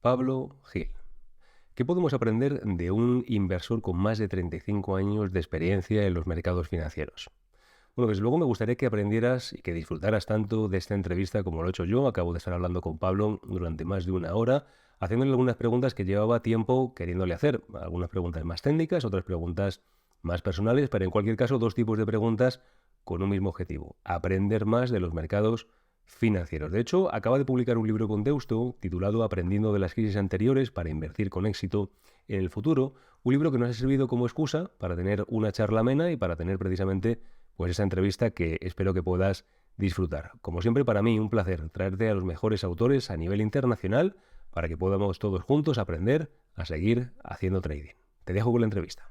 Pablo Gil. ¿Qué podemos aprender de un inversor con más de 35 años de experiencia en los mercados financieros? Bueno, desde luego me gustaría que aprendieras y que disfrutaras tanto de esta entrevista como lo he hecho yo. Acabo de estar hablando con Pablo durante más de una hora, haciéndole algunas preguntas que llevaba tiempo queriéndole hacer. Algunas preguntas más técnicas, otras preguntas más personales, pero en cualquier caso dos tipos de preguntas con un mismo objetivo: aprender más de los mercados financieros. De hecho, acaba de publicar un libro con Deusto titulado Aprendiendo de las crisis anteriores para invertir con éxito en el futuro. Un libro que nos ha servido como excusa para tener una charla amena y para tener precisamente pues esa entrevista que espero que puedas disfrutar. Como siempre, para mí un placer traerte a los mejores autores a nivel internacional para que podamos todos juntos aprender a seguir haciendo trading. Te dejo con la entrevista.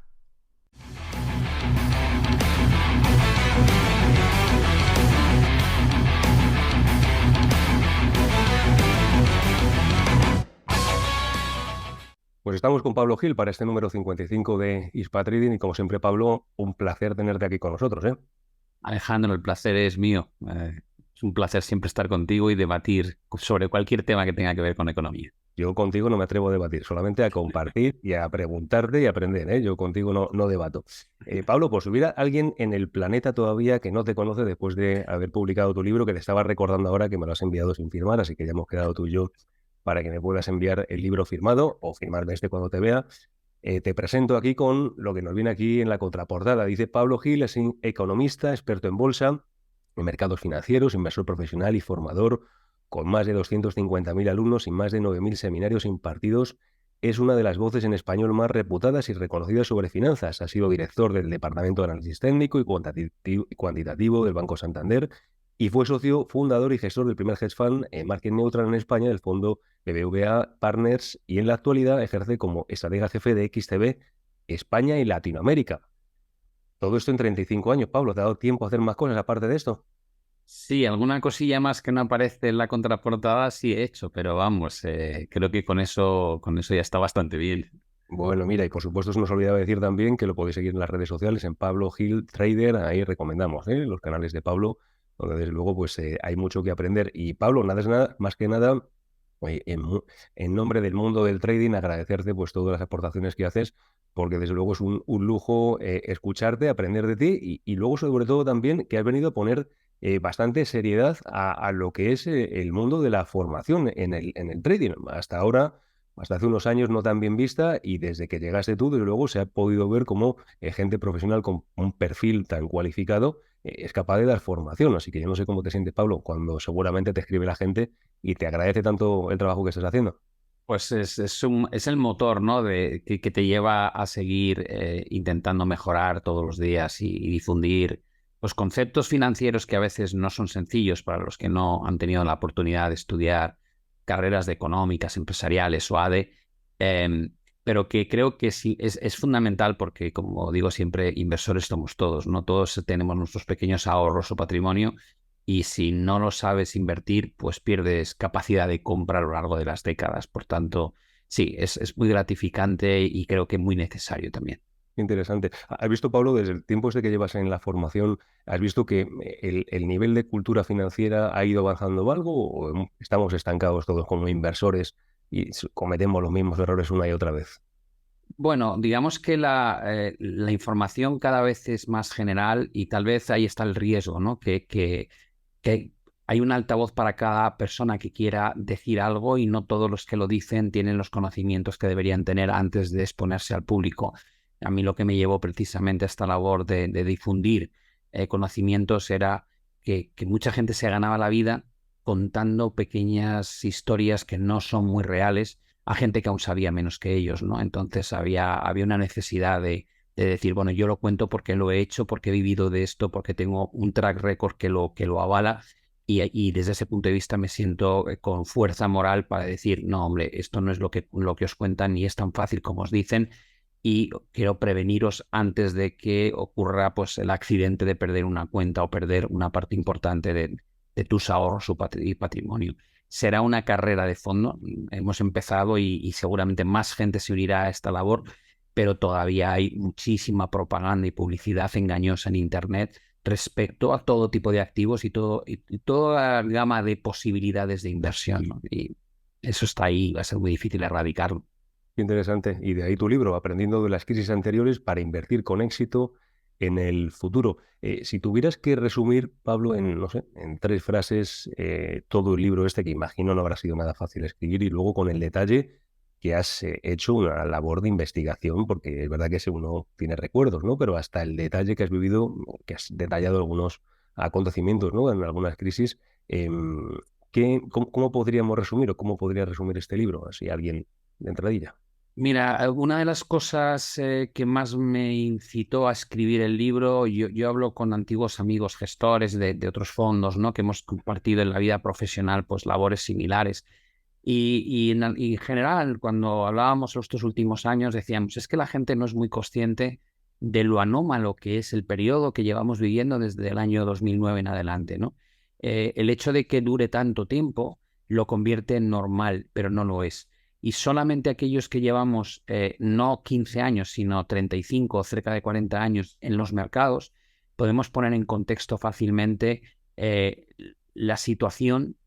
Pues estamos con Pablo Gil para este número 55 de Hispa Trading y como siempre, Pablo, un placer tenerte aquí con nosotros, ¿eh? Alejandro, el placer es mío. Es un placer siempre estar contigo y debatir sobre cualquier tema que tenga que ver con economía. Yo contigo no me atrevo a debatir, solamente a compartir y a preguntarte y aprender, ¿eh? Yo contigo no debato. Pablo, pues hubiera alguien en el planeta todavía que no te conoce después de haber publicado tu libro, que te estaba recordando ahora que me lo has enviado sin firmar, así que ya hemos quedado tú y yo para que me puedas enviar el libro firmado o firmarme este cuando te vea. Te presento aquí con lo que nos viene aquí en la contraportada. Dice: Pablo Gil es economista, experto en bolsa, en mercados financieros, inversor profesional y formador, con más de 250.000 alumnos y más de 9.000 seminarios impartidos. Es una de las voces en español más reputadas y reconocidas sobre finanzas. Ha sido director del Departamento de Análisis Técnico y Cuantitativo del Banco Santander y fue socio fundador y gestor del primer hedge fund en market neutral en España, del fondo BBVA Partners, y en la actualidad ejerce como estratega jefe de XTB España y Latinoamérica. Todo esto en 35 años, Pablo. ¿Te ha dado tiempo a hacer más cosas aparte de esto? Sí, alguna cosilla más que no aparece en la contraportada sí he hecho, pero vamos, creo que con eso ya está bastante bien. Bueno, mira, y por supuesto se nos olvidaba decir también que lo podéis seguir en las redes sociales, en Pablo Gil Trader. Ahí recomendamos, los canales de Pablo, donde desde luego pues hay mucho que aprender. Y Pablo, nada es nada, más que nada, oye, en nombre del mundo del trading, agradecerte pues todas las aportaciones que haces, porque desde luego es un lujo escucharte, aprender de ti y luego sobre todo también que has venido a poner bastante seriedad a lo que es el mundo de la formación en el trading. Hasta ahora, hasta hace unos años no tan bien vista, y desde que llegaste tú, desde luego se ha podido ver cómo gente profesional con un perfil tan cualificado es capaz de dar formación. Así que yo no sé cómo te sientes, Pablo, cuando seguramente te escribe la gente y te agradece tanto el trabajo que estás haciendo. Pues es el motor, ¿no? Que te lleva a seguir intentando mejorar todos los días y difundir los conceptos financieros que a veces no son sencillos para los que no han tenido la oportunidad de estudiar carreras de económicas, empresariales o ADE, pero que creo que sí es fundamental porque, como digo siempre, inversores somos todos, ¿no? Todos tenemos nuestros pequeños ahorros o patrimonio y si no lo sabes invertir, pues pierdes capacidad de compra a lo largo de las décadas. Por tanto, sí, es muy gratificante y creo que muy necesario también. Interesante. ¿Has visto, Pablo, desde el tiempo este que llevas en la formación, has visto que el nivel de cultura financiera ha ido avanzando algo o estamos estancados todos como inversores y cometemos los mismos errores una y otra vez? Bueno, digamos que la información cada vez es más general y tal vez ahí está el riesgo, ¿no? Que hay un altavoz para cada persona que quiera decir algo y no todos los que lo dicen tienen los conocimientos que deberían tener antes de exponerse al público. A mí lo que me llevó precisamente a esta labor de difundir conocimientos era que mucha gente se ganaba la vida contando pequeñas historias que no son muy reales a gente que aún sabía menos que ellos, ¿no? Entonces había una necesidad de decir, bueno, yo lo cuento porque lo he hecho, porque he vivido de esto, porque tengo un track record que lo avala y desde ese punto de vista me siento con fuerza moral para decir, no, hombre, esto no es lo que os cuentan ni es tan fácil como os dicen y quiero preveniros antes de que ocurra pues, el accidente de perder una cuenta o perder una parte importante de tus ahorros y patrimonio. Será una carrera de fondo, hemos empezado y seguramente más gente se unirá a esta labor, pero todavía hay muchísima propaganda y publicidad engañosa en Internet respecto a todo tipo de activos y toda la gama de posibilidades de inversión, ¿no? Y eso está ahí, va a ser muy difícil erradicarlo. Qué interesante. Y de ahí tu libro, Aprendiendo de las crisis anteriores para invertir con éxito en el futuro. Si tuvieras que resumir, Pablo, en, no sé, en 3 frases, todo el libro este, que imagino no habrá sido nada fácil escribir, y luego con el detalle que has hecho una labor de investigación, porque es verdad que ese uno tiene recuerdos, ¿no? Pero hasta el detalle que has vivido, que has detallado algunos acontecimientos, ¿no? En algunas crisis, ¿cómo podríamos resumir o cómo podría resumir este libro? Así alguien de entradilla. Mira, una de las cosas que más me incitó a escribir el libro, yo hablo con antiguos amigos gestores de otros fondos, ¿no? Que hemos compartido en la vida profesional, pues labores similares. Y en general, cuando hablábamos estos últimos años, decíamos, es que la gente no es muy consciente de lo anómalo que es el periodo que llevamos viviendo desde el año 2009 en adelante, ¿no? El hecho de que dure tanto tiempo lo convierte en normal, pero no lo es. Y solamente aquellos que llevamos no 15 años, sino 35 o cerca de 40 años en los mercados, podemos poner en contexto fácilmente la situación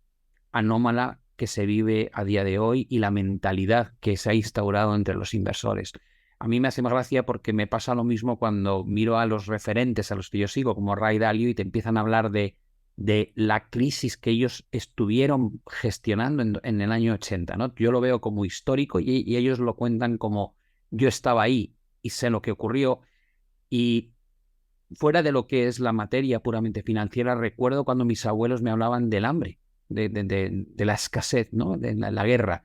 anómala que se vive a día de hoy y la mentalidad que se ha instaurado entre los inversores. A mí me hace más gracia porque me pasa lo mismo cuando miro a los referentes a los que yo sigo, como Ray Dalio, y te empiezan a hablar de la crisis que ellos estuvieron gestionando en el año 80, ¿no? Yo lo veo como histórico y ellos lo cuentan como yo estaba ahí y sé lo que ocurrió. Y fuera de lo que es la materia puramente financiera, recuerdo cuando mis abuelos me hablaban del hambre, de la escasez, ¿no? De la guerra.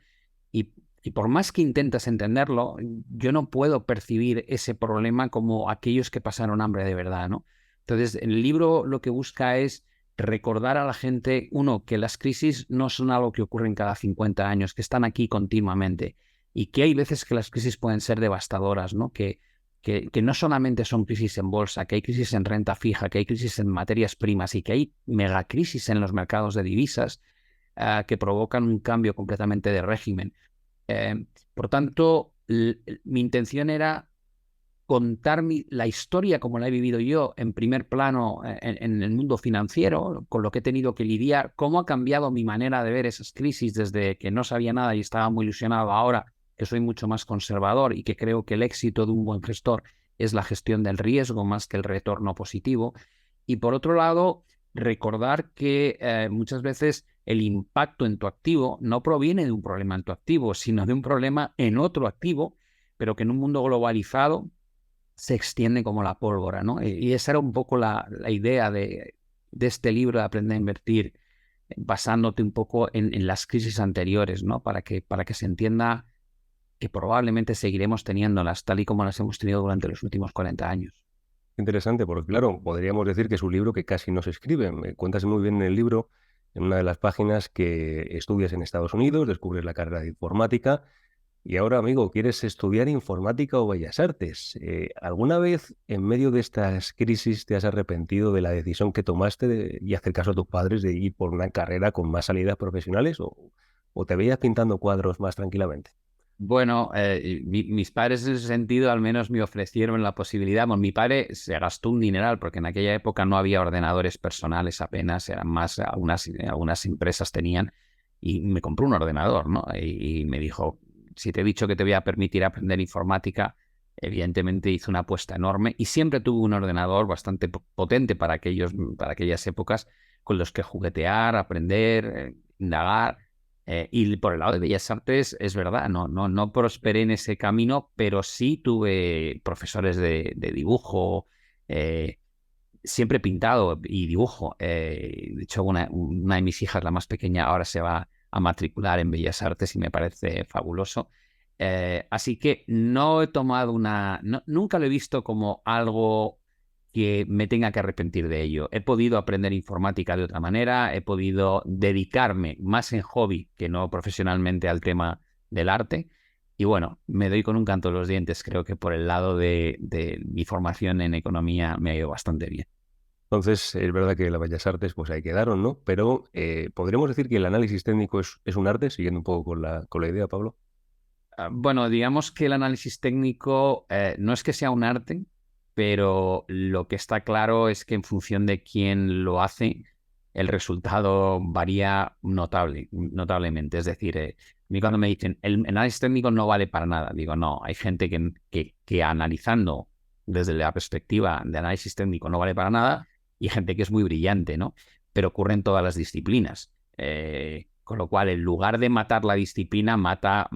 Y, y por más que intentas entenderlo, yo no puedo percibir ese problema como aquellos que pasaron hambre de verdad, ¿no? Entonces, el libro lo que busca es recordar a la gente, uno, que las crisis no son algo que ocurren cada 50 años, que están aquí continuamente y que hay veces que las crisis pueden ser devastadoras, ¿no? Que no solamente son crisis en bolsa, que hay crisis en renta fija, que hay crisis en materias primas y que hay megacrisis en los mercados de divisas que provocan un cambio completamente de régimen. Por tanto, mi intención era contar la historia como la he vivido yo en primer plano en el mundo financiero, con lo que he tenido que lidiar, cómo ha cambiado mi manera de ver esas crisis desde que no sabía nada y estaba muy ilusionado ahora que soy mucho más conservador y que creo que el éxito de un buen gestor es la gestión del riesgo más que el retorno positivo. Y por otro lado, recordar que muchas veces el impacto en tu activo no proviene de un problema en tu activo, sino de un problema en otro activo, pero que en un mundo globalizado se extiende como la pólvora, ¿no? Y esa era un poco la idea de este libro de Aprender a Invertir, basándote un poco en las crisis anteriores, ¿no? Para que se entienda que probablemente seguiremos teniéndolas tal y como las hemos tenido durante los últimos 40 años. Interesante, porque claro, podríamos decir que es un libro que casi no se escribe. Me cuentas muy bien en el libro, en una de las páginas, que estudias en Estados Unidos, descubres la carrera de informática y ahora, amigo, quieres estudiar informática o bellas artes. ¿Alguna vez en medio de estas crisis te has arrepentido de la decisión que tomaste y hacer caso a tus padres de ir por una carrera con más salidas profesionales o te veías pintando cuadros más tranquilamente? Bueno, mis padres en ese sentido al menos me ofrecieron la posibilidad. Bueno, mi padre se gastó un dineral porque en aquella época no había ordenadores personales apenas, eran más, algunas empresas tenían, y me compró un ordenador, ¿no? Y me dijo, si te he dicho que te voy a permitir aprender informática, evidentemente hizo una apuesta enorme y siempre tuve un ordenador bastante potente para aquellas épocas con los que juguetear, aprender, indagar. Y por el lado de Bellas Artes, es verdad, no prosperé en ese camino, pero sí tuve profesores de dibujo, eh, siempre pintado y dibujo. De hecho, una de mis hijas, la más pequeña, ahora se va a matricular en Bellas Artes y me parece fabuloso. Así que no he tomado nunca lo he visto como algo que me tenga que arrepentir de ello. He podido aprender informática de otra manera, he podido dedicarme más en hobby que no profesionalmente al tema del arte. Y bueno, me doy con un canto de los dientes. Creo que por el lado de mi formación en economía me ha ido bastante bien. Entonces, es verdad que las bellas artes pues ahí quedaron, ¿no? Pero podríamos decir que el análisis técnico es un arte, siguiendo un poco con la idea, Pablo. Bueno, digamos que el análisis técnico no es que sea un arte, pero lo que está claro es que en función de quién lo hace, el resultado varía notablemente. Es decir, a mí cuando me dicen el análisis técnico no vale para nada, digo, no, hay gente que analizando desde la perspectiva de análisis técnico no vale para nada y gente que es muy brillante, ¿no? Pero ocurre en todas las disciplinas. Con lo cual, en lugar de matar la disciplina, mata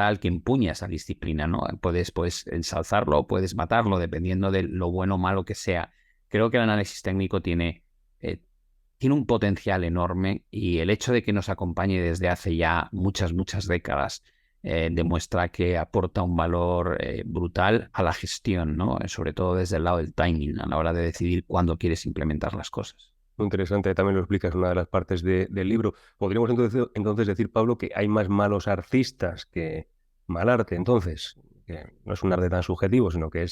al que empuña esa disciplina, ¿no? Puedes ensalzarlo o puedes matarlo, dependiendo de lo bueno o malo que sea. Creo que el análisis técnico tiene un potencial enorme y el hecho de que nos acompañe desde hace ya muchas décadas demuestra que aporta un valor brutal a la gestión, ¿no? Sobre todo desde el lado del timing, a la hora de decidir cuándo quieres implementar las cosas. Muy interesante, también lo explicas en una de las partes del libro. Podríamos entonces decir, Pablo, que hay más malos artistas que mal arte, entonces, que no es un arte tan subjetivo, sino que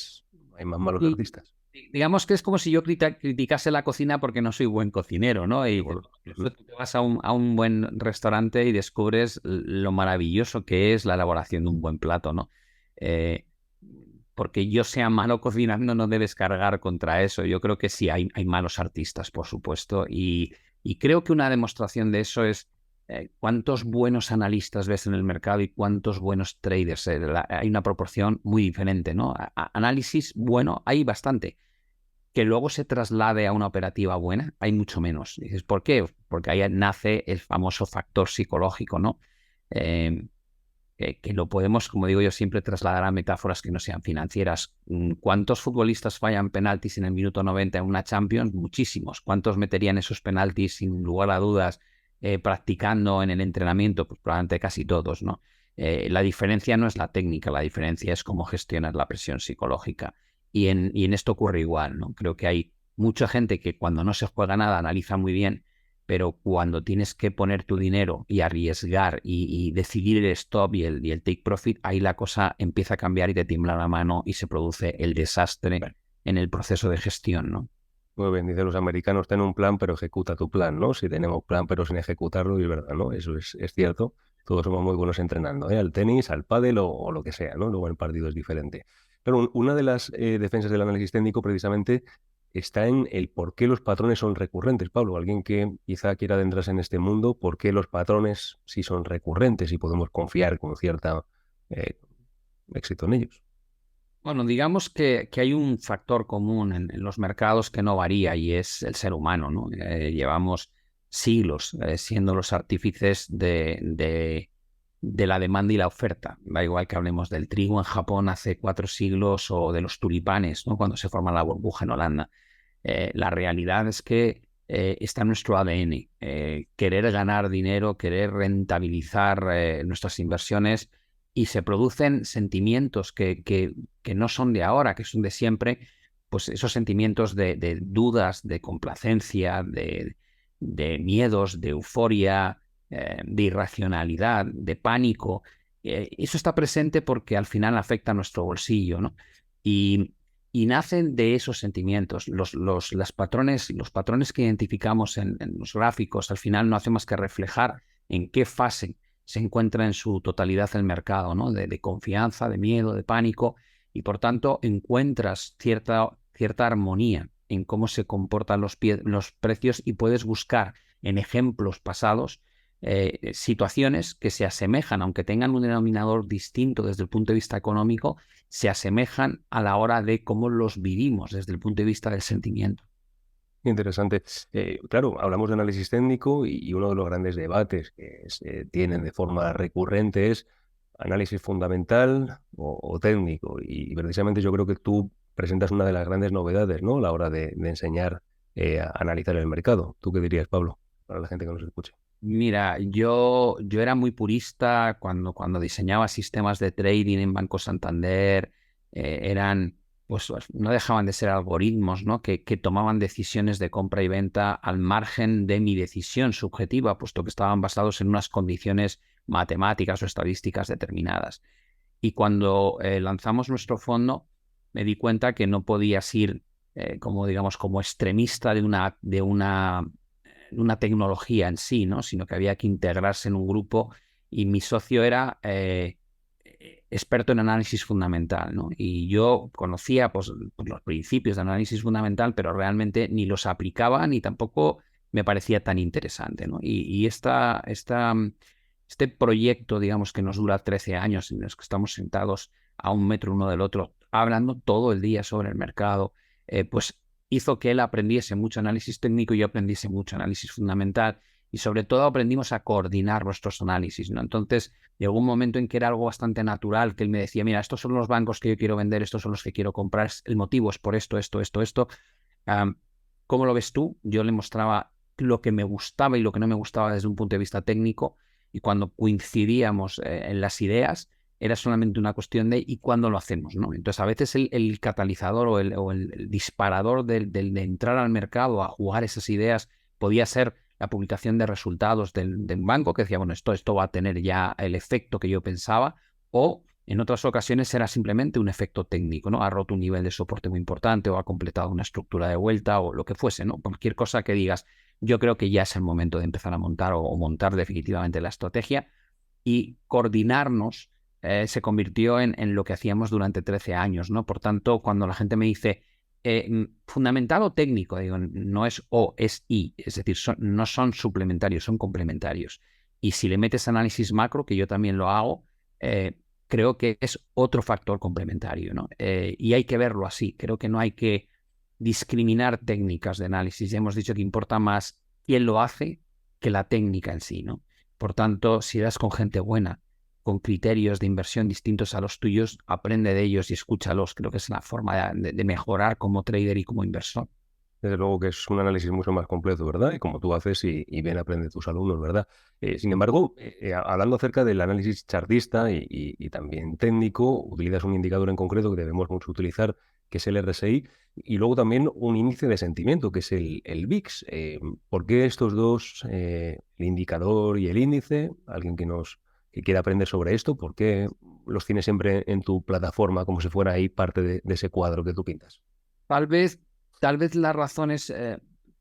hay más malos Y artistas. digamos que es como si yo criticase la cocina porque no soy buen cocinero, ¿no? De Y acuerdo. incluso tú te vas a un buen restaurante y descubres lo maravilloso que es la elaboración de un buen plato, ¿no? Eh, Porque yo sea malo cocinando no debes cargar contra eso. Yo creo que sí, hay malos artistas, por supuesto, y creo que una demostración de eso es cuántos buenos analistas ves en el mercado y cuántos buenos traders. Hay una proporción muy diferente, ¿no? Análisis bueno, hay bastante. Que luego se traslade a una operativa buena, hay mucho menos. Dices, ¿por qué? Porque ahí nace el famoso factor psicológico, ¿no? Eh, que lo podemos, como digo yo, siempre trasladar a metáforas que no sean financieras. ¿Cuántos futbolistas fallan penaltis en el minuto 90 en una Champions? Muchísimos. ¿Cuántos meterían esos penaltis sin lugar a dudas practicando en el entrenamiento? Pues probablemente casi todos, ¿no? La diferencia no es la técnica, la diferencia es cómo gestionar la presión psicológica. Y en esto ocurre igual, ¿no? Creo que hay mucha gente que cuando no se juega nada analiza muy bien, pero cuando tienes que poner tu dinero y arriesgar y decidir el stop y el take profit, ahí la cosa empieza a cambiar y te tiembla la mano y se produce el desastre en el proceso de gestión, ¿no? Muy bien, dicen los americanos, ten un plan, pero ejecuta tu plan, ¿no? Si tenemos plan, pero sin ejecutarlo, es verdad, ¿no? Eso es cierto. Todos somos muy buenos entrenando, ¿eh? Al tenis, al pádel o lo que sea, ¿no? Luego el partido es diferente. Pero una de las defensas del análisis técnico precisamente está en el por qué los patrones son recurrentes, Pablo. Alguien que quizá quiera adentrarse en este mundo, ¿por qué los patrones sí son recurrentes y podemos confiar con cierta eh, éxito en ellos? Bueno, digamos que hay un factor común en los mercados que no varía y es el ser humano, ¿no? Llevamos siglos siendo los artífices de la demanda y la oferta. Da igual que hablemos del trigo en Japón hace 4 siglos o de los tulipanes, ¿no? Cuando se forma la burbuja en Holanda. La realidad es que está en nuestro ADN. Querer ganar dinero, querer rentabilizar nuestras inversiones y se producen sentimientos que no son de ahora, que son de siempre, pues esos sentimientos de dudas, de complacencia, de miedos, de euforia, de irracionalidad, de pánico. Eso está presente porque al final afecta a nuestro bolsillo, ¿no? Y, y nacen de esos sentimientos. Los patrones que identificamos en los gráficos al final no hacen más que reflejar en qué fase se encuentra en su totalidad el mercado, ¿no? De confianza, de miedo, de pánico, y por tanto encuentras cierta armonía en cómo se comportan los precios y puedes buscar en ejemplos pasados situaciones que se asemejan, aunque tengan un denominador distinto desde el punto de vista económico, se asemejan a la hora de cómo los vivimos desde el punto de vista del sentimiento. Interesante. Claro, hablamos de análisis técnico y uno de los grandes debates que tienen de forma recurrente es análisis fundamental o técnico. Y precisamente yo creo que tú presentas una de las grandes novedades, ¿no? A la hora de enseñar a analizar el mercado. ¿Tú qué dirías, Pablo, para la gente que nos escuche? Mira, yo era muy purista cuando diseñaba sistemas de trading en Banco Santander, pues no dejaban de ser algoritmos, ¿no? Que tomaban decisiones de compra y venta al margen de mi decisión subjetiva, puesto que estaban basados en unas condiciones matemáticas o estadísticas determinadas. Y cuando lanzamos nuestro fondo, me di cuenta que no podías ir como, digamos, como extremista de una tecnología en sí, ¿no? Sino que había que integrarse en un grupo y mi socio era experto en análisis fundamental, ¿no? Y yo conocía pues, los principios de análisis fundamental, pero realmente ni los aplicaba ni tampoco me parecía tan interesante, ¿no? Este proyecto, digamos, que nos dura 13 años, en los que estamos sentados a un metro uno del otro, hablando todo el día sobre el mercado, pues hizo que él aprendiese mucho análisis técnico y yo aprendiese mucho análisis fundamental, y sobre todo aprendimos a coordinar nuestros análisis, ¿no? Entonces, llegó un momento en que era algo bastante natural, que él me decía, mira, estos son los bancos que yo quiero vender, estos son los que quiero comprar, el motivo es por esto, esto, esto, esto. ¿Cómo lo ves tú? Yo le mostraba lo que me gustaba y lo que no me gustaba desde un punto de vista técnico, y cuando coincidíamos en las ideas, era solamente una cuestión de ¿y cuándo lo hacemos? ¿No? Entonces, a veces el catalizador o el disparador de entrar al mercado a jugar esas ideas podía ser la publicación de resultados del banco, que decía, bueno, esto va a tener ya el efecto que yo pensaba, o en otras ocasiones era simplemente un efecto técnico, ¿no? Ha roto un nivel de soporte muy importante o ha completado una estructura de vuelta o lo que fuese, ¿no? Cualquier cosa que digas, yo creo que ya es el momento de empezar a montar o montar definitivamente la estrategia, y coordinarnos se convirtió en lo que hacíamos durante 13 años, ¿no? Por tanto, cuando la gente me dice fundamental o técnico, digo, no es o, es y, es decir, no son suplementarios, son complementarios. Y si le metes análisis macro, que yo también lo hago, creo que es otro factor complementario, ¿no? Y hay que verlo así. Creo que no hay que discriminar técnicas de análisis. Ya hemos dicho que importa más quién lo hace que la técnica en sí, ¿no? Por tanto, si eres con gente buena, con criterios de inversión distintos a los tuyos, aprende de ellos y escúchalos. Creo que es la forma de mejorar como trader y como inversor. Desde luego que es un análisis mucho más completo, ¿verdad? Y como tú haces y bien aprenden tus alumnos, ¿verdad? Sin embargo, hablando acerca del análisis chartista y también técnico, utilizas un indicador en concreto que debemos mucho utilizar, que es el RSI, y luego también un índice de sentimiento, que es el VIX. ¿Por qué estos dos, el indicador y el índice? Alguien que quiera aprender sobre esto, ¿por qué los tienes siempre en tu plataforma como si fuera ahí parte de ese cuadro que tú pintas? Tal vez, tal vez la razón es,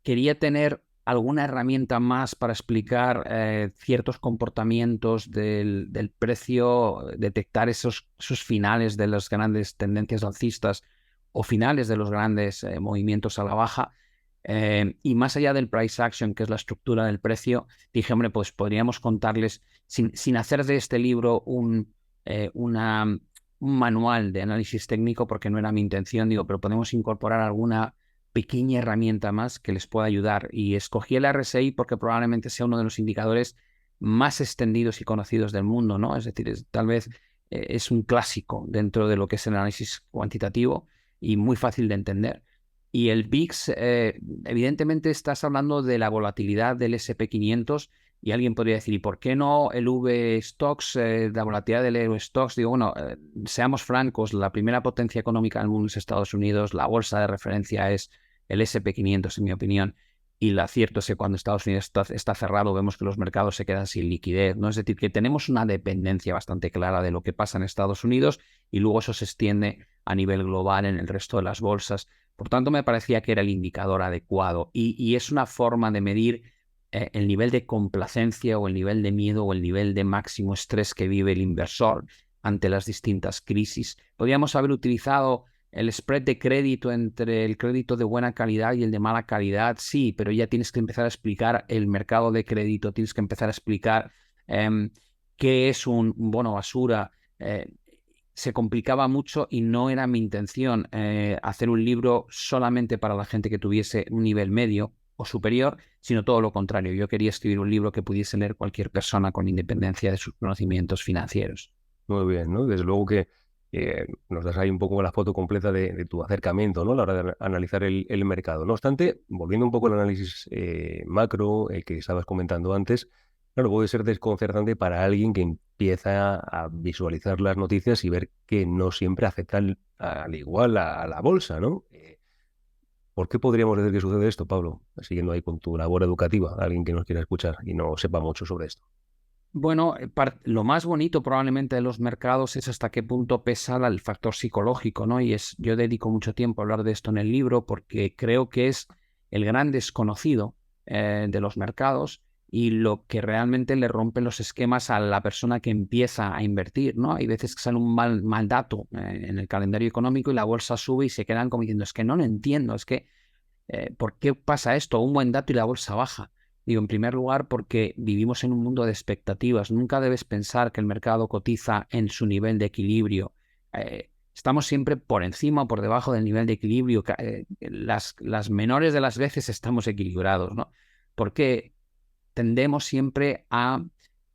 quería tener alguna herramienta más para explicar ciertos comportamientos del precio, detectar esos finales de las grandes tendencias alcistas o finales de los grandes movimientos a la baja. Y más allá del price action, que es la estructura del precio, dije, hombre, pues podríamos contarles, sin hacer de este libro un manual de análisis técnico, porque no era mi intención, digo, pero podemos incorporar alguna pequeña herramienta más que les pueda ayudar. Y escogí el RSI porque probablemente sea uno de los indicadores más extendidos y conocidos del mundo, ¿no? Es decir, tal vez es un clásico dentro de lo que es el análisis cuantitativo y muy fácil de entender. Y el VIX, evidentemente estás hablando de la volatilidad del S&P 500, y alguien podría decir, ¿y por qué no el V-Stocks, la volatilidad del Eurostoxx? Digo, bueno, seamos francos, la primera potencia económica del mundo es Estados Unidos, la bolsa de referencia es el S&P 500, en mi opinión, y lo cierto es que cuando Estados Unidos está cerrado vemos que los mercados se quedan sin liquidez, ¿no? Es decir, que tenemos una dependencia bastante clara de lo que pasa en Estados Unidos y luego eso se extiende a nivel global en el resto de las bolsas. Por tanto, me parecía que era el indicador adecuado y es una forma de medir el nivel de complacencia o el nivel de miedo o el nivel de máximo estrés que vive el inversor ante las distintas crisis. Podríamos haber utilizado el spread de crédito entre el crédito de buena calidad y el de mala calidad, sí, pero ya tienes que empezar a explicar el mercado de crédito, tienes que empezar a explicar qué es un bono basura. Se complicaba mucho y no era mi intención hacer un libro solamente para la gente que tuviese un nivel medio o superior, sino todo lo contrario. Yo quería escribir un libro que pudiese leer cualquier persona con independencia de sus conocimientos financieros. Muy bien, ¿no? Desde luego que nos das ahí un poco la foto completa de tu acercamiento, ¿no? A la hora de analizar el mercado. No obstante, volviendo un poco al análisis macro que estabas comentando antes, claro, puede ser desconcertante para alguien que empieza a visualizar las noticias y ver que no siempre afecta al igual a la bolsa, ¿no? ¿Por qué podríamos decir que sucede esto, Pablo? Siguiendo ahí con tu labor educativa, alguien que nos quiera escuchar y no sepa mucho sobre esto. Bueno, lo más bonito probablemente de los mercados es hasta qué punto pesa el factor psicológico, ¿no? Yo dedico mucho tiempo a hablar de esto en el libro porque creo que es el gran desconocido de los mercados y lo que realmente le rompe los esquemas a la persona que empieza a invertir, ¿no? Hay veces que sale un mal dato en el calendario económico y la bolsa sube y se quedan como diciendo, es que no lo entiendo, es que ¿Por qué pasa esto? Un buen dato y la bolsa baja. Digo, en primer lugar, porque vivimos en un mundo de expectativas. Nunca debes pensar que el mercado cotiza en su nivel de equilibrio. Estamos siempre por encima o por debajo del nivel de equilibrio. Las menores de las veces estamos equilibrados, ¿no? Porque tendemos siempre a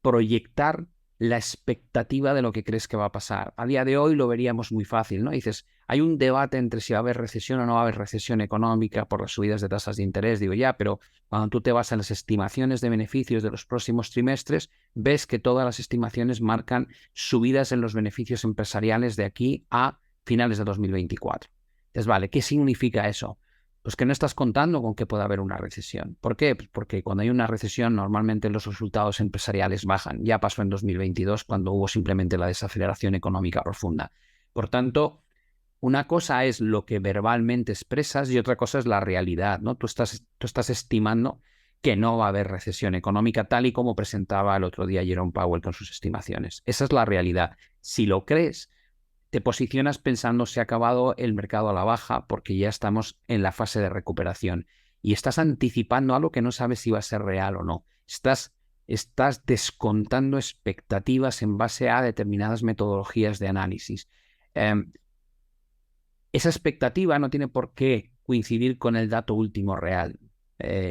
proyectar la expectativa de lo que crees que va a pasar. A día de hoy lo veríamos muy fácil, ¿no? Dices, hay un debate entre si va a haber recesión o no va a haber recesión económica por las subidas de tasas de interés. Digo, ya, pero cuando tú te vas en las estimaciones de beneficios de los próximos trimestres, ves que todas las estimaciones marcan subidas en los beneficios empresariales de aquí a finales de 2024. Entonces, vale, ¿qué significa eso? Pues que no estás contando con que pueda haber una recesión. ¿Por qué? Pues porque cuando hay una recesión normalmente los resultados empresariales bajan. Ya pasó en 2022 cuando hubo simplemente la desaceleración económica profunda. Por tanto, una cosa es lo que verbalmente expresas y otra cosa es la realidad, ¿no? Tú estás estimando que no va a haber recesión económica tal y como presentaba el otro día Jerome Powell con sus estimaciones. Esa es la realidad. Si lo crees, te posicionas pensando se ha acabado el mercado a la baja porque ya estamos en la fase de recuperación y estás anticipando algo que no sabes si va a ser real o no. Estás descontando expectativas en base a determinadas metodologías de análisis. Esa expectativa no tiene por qué coincidir con el dato último real.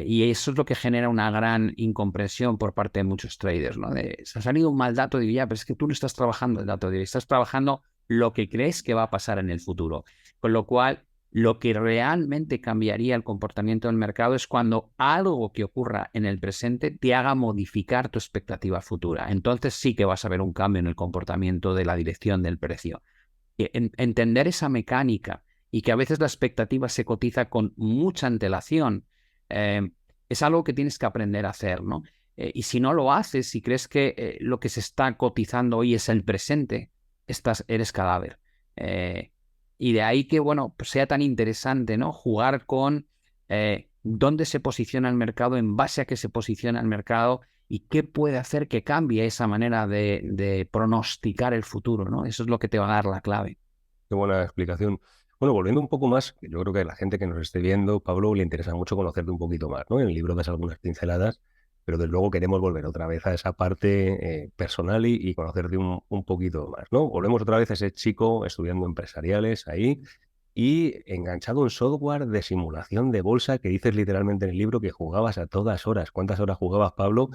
Y eso es lo que genera una gran incomprensión por parte de muchos traders, ¿no? Se ha salido un mal dato, digo, ya, pero es que tú no estás trabajando el dato de hoy, estás trabajando lo que crees que va a pasar en el futuro. Con lo cual, lo que realmente cambiaría el comportamiento del mercado es cuando algo que ocurra en el presente te haga modificar tu expectativa futura. Entonces sí que vas a ver un cambio en el comportamiento de la dirección del precio. Entender esa mecánica y que a veces la expectativa se cotiza con mucha antelación, es algo que tienes que aprender a hacer, ¿no? Y si no lo haces, si crees que lo que se está cotizando hoy es el presente, eres cadáver. Y de ahí que, bueno, pues sea tan interesante, ¿no? Jugar con dónde se posiciona el mercado, en base a qué se posiciona el mercado y qué puede hacer que cambie esa manera de pronosticar el futuro, ¿no? Eso es lo que te va a dar la clave. Qué buena explicación. Bueno, volviendo un poco más, que yo creo que a la gente que nos esté viendo, Pablo, le interesa mucho conocerte un poquito más, ¿no? En el libro das algunas pinceladas, pero desde luego queremos volver otra vez a esa parte personal y conocerte un poquito más, ¿no? Volvemos otra vez a ese chico estudiando empresariales ahí y enganchado en software de simulación de bolsa que dices literalmente en el libro que jugabas a todas horas. ¿Cuántas horas jugabas, Pablo?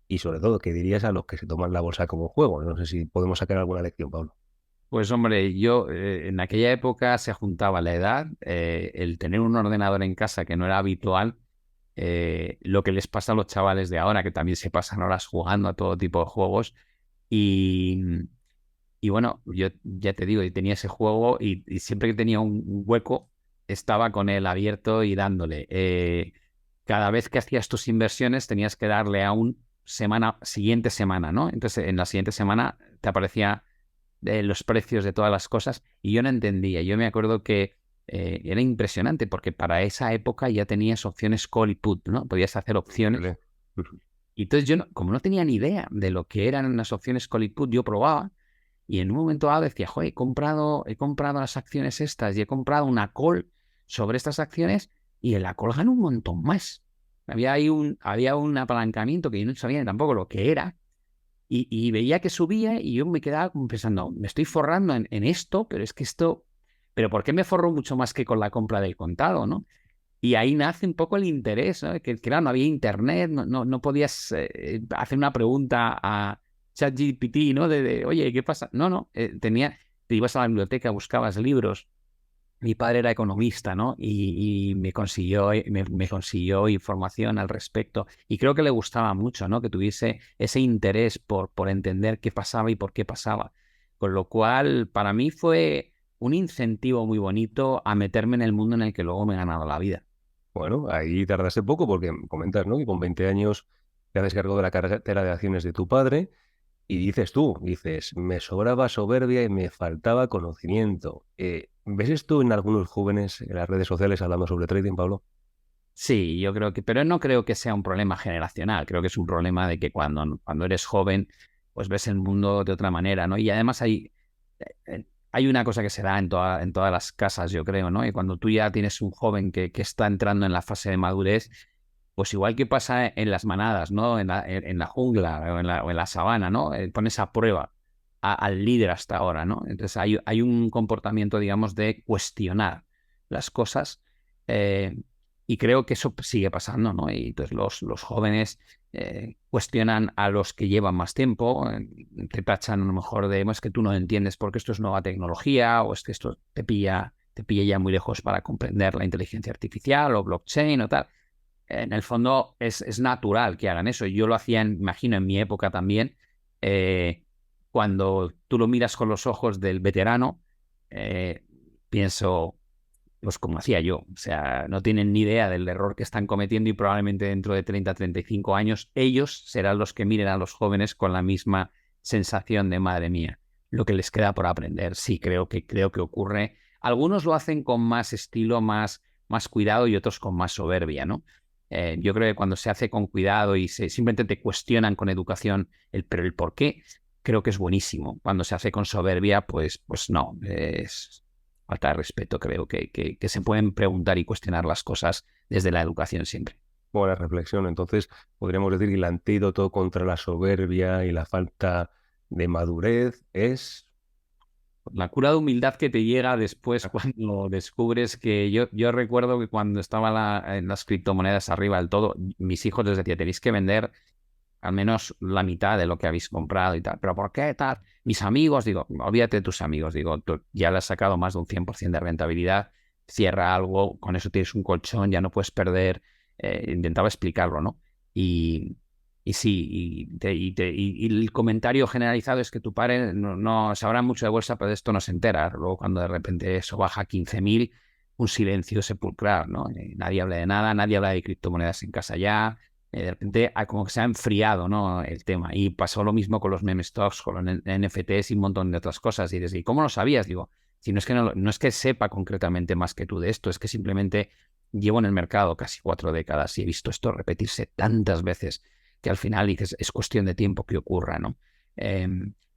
Y sobre todo, ¿qué dirías a los que se toman la bolsa como juego? No sé si podemos sacar alguna lección, Pablo. Pues hombre, yo en aquella época se juntaba la edad, el tener un ordenador en casa que no era habitual, lo que les pasa a los chavales de ahora, que también se pasan horas jugando a todo tipo de juegos. Y, y bueno, yo ya te digo, y tenía ese juego y siempre que tenía un hueco, estaba con él abierto y dándole. Cada vez que hacías tus inversiones tenías que darle a siguiente semana, ¿no? Entonces en la siguiente semana te aparecía los precios de todas las cosas y yo no entendía. Yo me acuerdo que era impresionante porque para esa época ya tenías opciones call y put, ¿no? Podías hacer opciones. Vale. Y entonces yo, como no tenía ni idea de lo que eran las opciones call y put, yo probaba y en un momento dado decía, joder, he comprado las acciones estas y he comprado una call sobre estas acciones y en la call ganó un montón más. Había un apalancamiento que yo no sabía tampoco lo que era y veía que subía y yo me quedaba como pensando, me estoy forrando en esto, pero es que pero ¿por qué me forro mucho más que con la compra del contado, ¿no? Y ahí nace un poco el interés, ¿no? Que claro, no había internet, no podías hacer una pregunta a ChatGPT, ¿no? Oye, ¿qué pasa? No, te ibas a la biblioteca, buscabas libros. Mi padre era economista, ¿no? Y me consiguió información al respecto. Y creo que le gustaba mucho, ¿no? Que tuviese ese interés por entender qué pasaba y por qué pasaba. Con lo cual, para mí fue un incentivo muy bonito a meterme en el mundo en el que luego me he ganado la vida. Bueno, ahí tardaste poco porque comentas, ¿no? Que con 20 años te haces cargo de la cartera de acciones de tu padre y dices, me sobraba soberbia y me faltaba conocimiento. ¿Ves esto en algunos jóvenes en las redes sociales hablando sobre trading, Pablo? Sí, yo creo pero no creo que sea un problema generacional. Creo que es un problema de que cuando eres joven, pues ves el mundo de otra manera, ¿no? Y además hay una cosa que se da en todas las casas, yo creo, ¿no? Y cuando tú ya tienes un joven que está entrando en la fase de madurez, pues igual que pasa en las manadas, ¿no? En la jungla o en la sabana, ¿no? Pones a prueba al líder hasta ahora, ¿no? Entonces hay un comportamiento, digamos, de cuestionar las cosas, eh, y creo que eso sigue pasando, ¿no? Y entonces los jóvenes cuestionan a los que llevan más tiempo, te tachan a lo mejor de, es que tú no entiendes porque esto es nueva tecnología o es que esto te pilla ya muy lejos para comprender la inteligencia artificial o blockchain o tal. En el fondo es natural que hagan eso. Yo lo hacía, imagino, en mi época también. Cuando tú lo miras con los ojos del veterano, eh, pienso, pues como hacía yo. O sea, no tienen ni idea del error que están cometiendo y probablemente dentro de 35 años ellos serán los que miren a los jóvenes con la misma sensación de madre mía, lo que les queda por aprender. Sí, creo que ocurre. Algunos lo hacen con más estilo, más cuidado y otros con más soberbia, ¿no? Yo creo que cuando se hace con cuidado y simplemente te cuestionan con educación pero el por qué, creo que es buenísimo. Cuando se hace con soberbia, pues no, es falta de respeto. Creo que se pueden preguntar y cuestionar las cosas desde la educación siempre. Buena reflexión. Entonces, podríamos decir que el antídoto contra la soberbia y la falta de madurez es... La cura de humildad que te llega después cuando descubres que yo recuerdo que cuando estaba en las criptomonedas arriba del todo, mis hijos les decía, tenéis que vender al menos la mitad de lo que habéis comprado y tal. ¿Pero por qué tal? Mis amigos, digo, olvídate de tus amigos, digo, tú ya le has sacado más de un 100% de rentabilidad, cierra algo, con eso tienes un colchón, ya no puedes perder. Intentaba explicarlo, ¿no? Y, y sí, y el comentario generalizado es que tu padre no sabrá mucho de bolsa, pero de esto no se entera. Luego cuando de repente eso baja a 15.000, un silencio sepulcrar, ¿no? Nadie habla de nada, nadie habla de criptomonedas en casa ya. De repente como que se ha enfriado, ¿no? El tema. Y pasó lo mismo con los meme stocks, con los NFTs y un montón de otras cosas. Y dices, ¿y cómo lo sabías? Digo, si no es que no es que sepa concretamente más que tú de esto, es que simplemente llevo en el mercado casi 4 décadas y he visto esto repetirse tantas veces que al final dices, es cuestión de tiempo que ocurra, ¿no?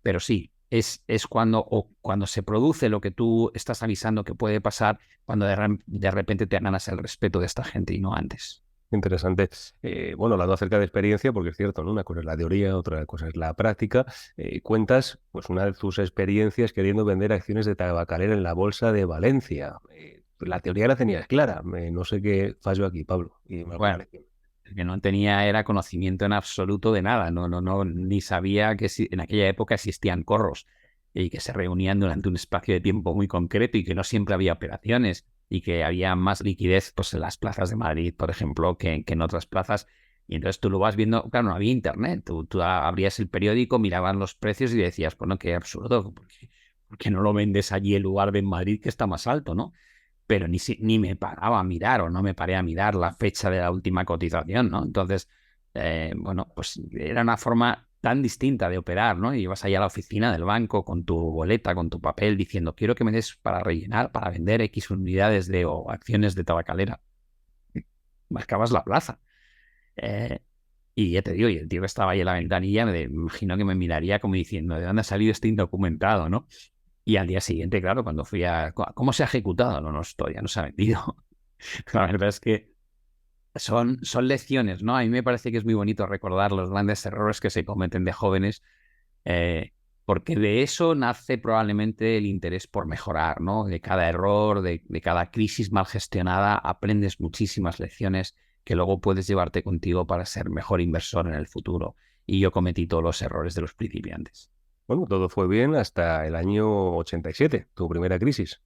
Pero sí, es cuando se produce lo que tú estás avisando que puede pasar, cuando de repente te ganas el respeto de esta gente y no antes. Interesante. Bueno, hablando acerca de experiencia, porque es cierto, ¿no? Una cosa es la teoría, otra cosa es la práctica. Cuentas, pues, una de tus experiencias queriendo vender acciones de tabacalera en la bolsa de Valencia. La teoría la tenías clara. No sé qué falló aquí, Pablo. Y Bueno, el que no tenía era conocimiento en absoluto de nada, no, ni sabía que en aquella época existían corros y que se reunían durante un espacio de tiempo muy concreto y que no siempre había operaciones y que había más liquidez, pues, en las plazas de Madrid, por ejemplo, que en otras plazas. Y entonces tú lo vas viendo, claro, no había internet, tú abrías el periódico, mirabas los precios y decías, bueno, qué absurdo, ¿por qué no lo vendes allí en lugar de en Madrid, que está más alto, ¿no? Pero ni me paraba a mirar o no me paré a mirar la fecha de la última cotización, ¿no? Entonces, bueno, pues era una forma tan distinta de operar, ¿no? Y ibas allá a la oficina del banco con tu boleta, con tu papel, diciendo, quiero que me des para rellenar, para vender X unidades o acciones de tabacalera. Marcabas la plaza. Eh, y ya te digo, y el tío que estaba ahí en la ventanilla, me imagino que me miraría como diciendo, ¿de dónde ha salido este indocumentado, no? Y al día siguiente, claro, cuando fui a... ¿Cómo se ha ejecutado? No, todavía no se ha vendido. La verdad es que son lecciones, ¿no? A mí me parece que es muy bonito recordar los grandes errores que se cometen de jóvenes, eh, porque de eso nace probablemente el interés por mejorar, ¿no? De cada error, de cada crisis mal gestionada, aprendes muchísimas lecciones que luego puedes llevarte contigo para ser mejor inversor en el futuro. Y yo cometí todos los errores de los principiantes. bueno, todo fue bien hasta el año 87, tu primera crisis.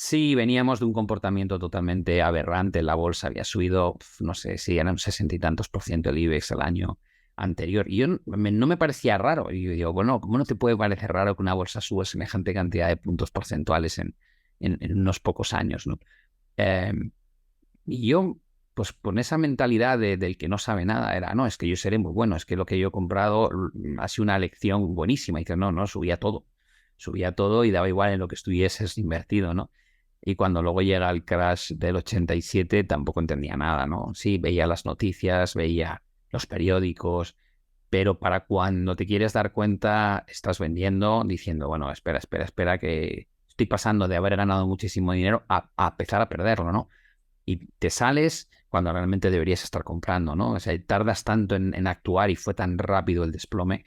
Sí, veníamos de un comportamiento totalmente aberrante. La bolsa había subido, no sé si eran 60 y tantos por ciento el IBEX el año anterior. Y yo no me parecía raro. Y yo digo, bueno, ¿cómo no te puede parecer raro que una bolsa suba semejante cantidad de puntos porcentuales en unos pocos años, ¿no? Eh, y yo, pues con esa mentalidad del que no sabe nada, era, no, es que yo seré muy bueno, es que lo que yo he comprado ha sido una lección buenísima. Y que no, subía todo y daba igual en lo que estuvieses invertido, ¿no? Y cuando luego llega el crash del 87 tampoco entendía nada, ¿no? Sí, veía las noticias, veía los periódicos, pero para cuando te quieres dar cuenta, estás vendiendo diciendo, bueno, espera, que estoy pasando de haber ganado muchísimo dinero a empezar a perderlo, ¿no? Y te sales cuando realmente deberías estar comprando, ¿no? O sea, tardas tanto en actuar y fue tan rápido el desplome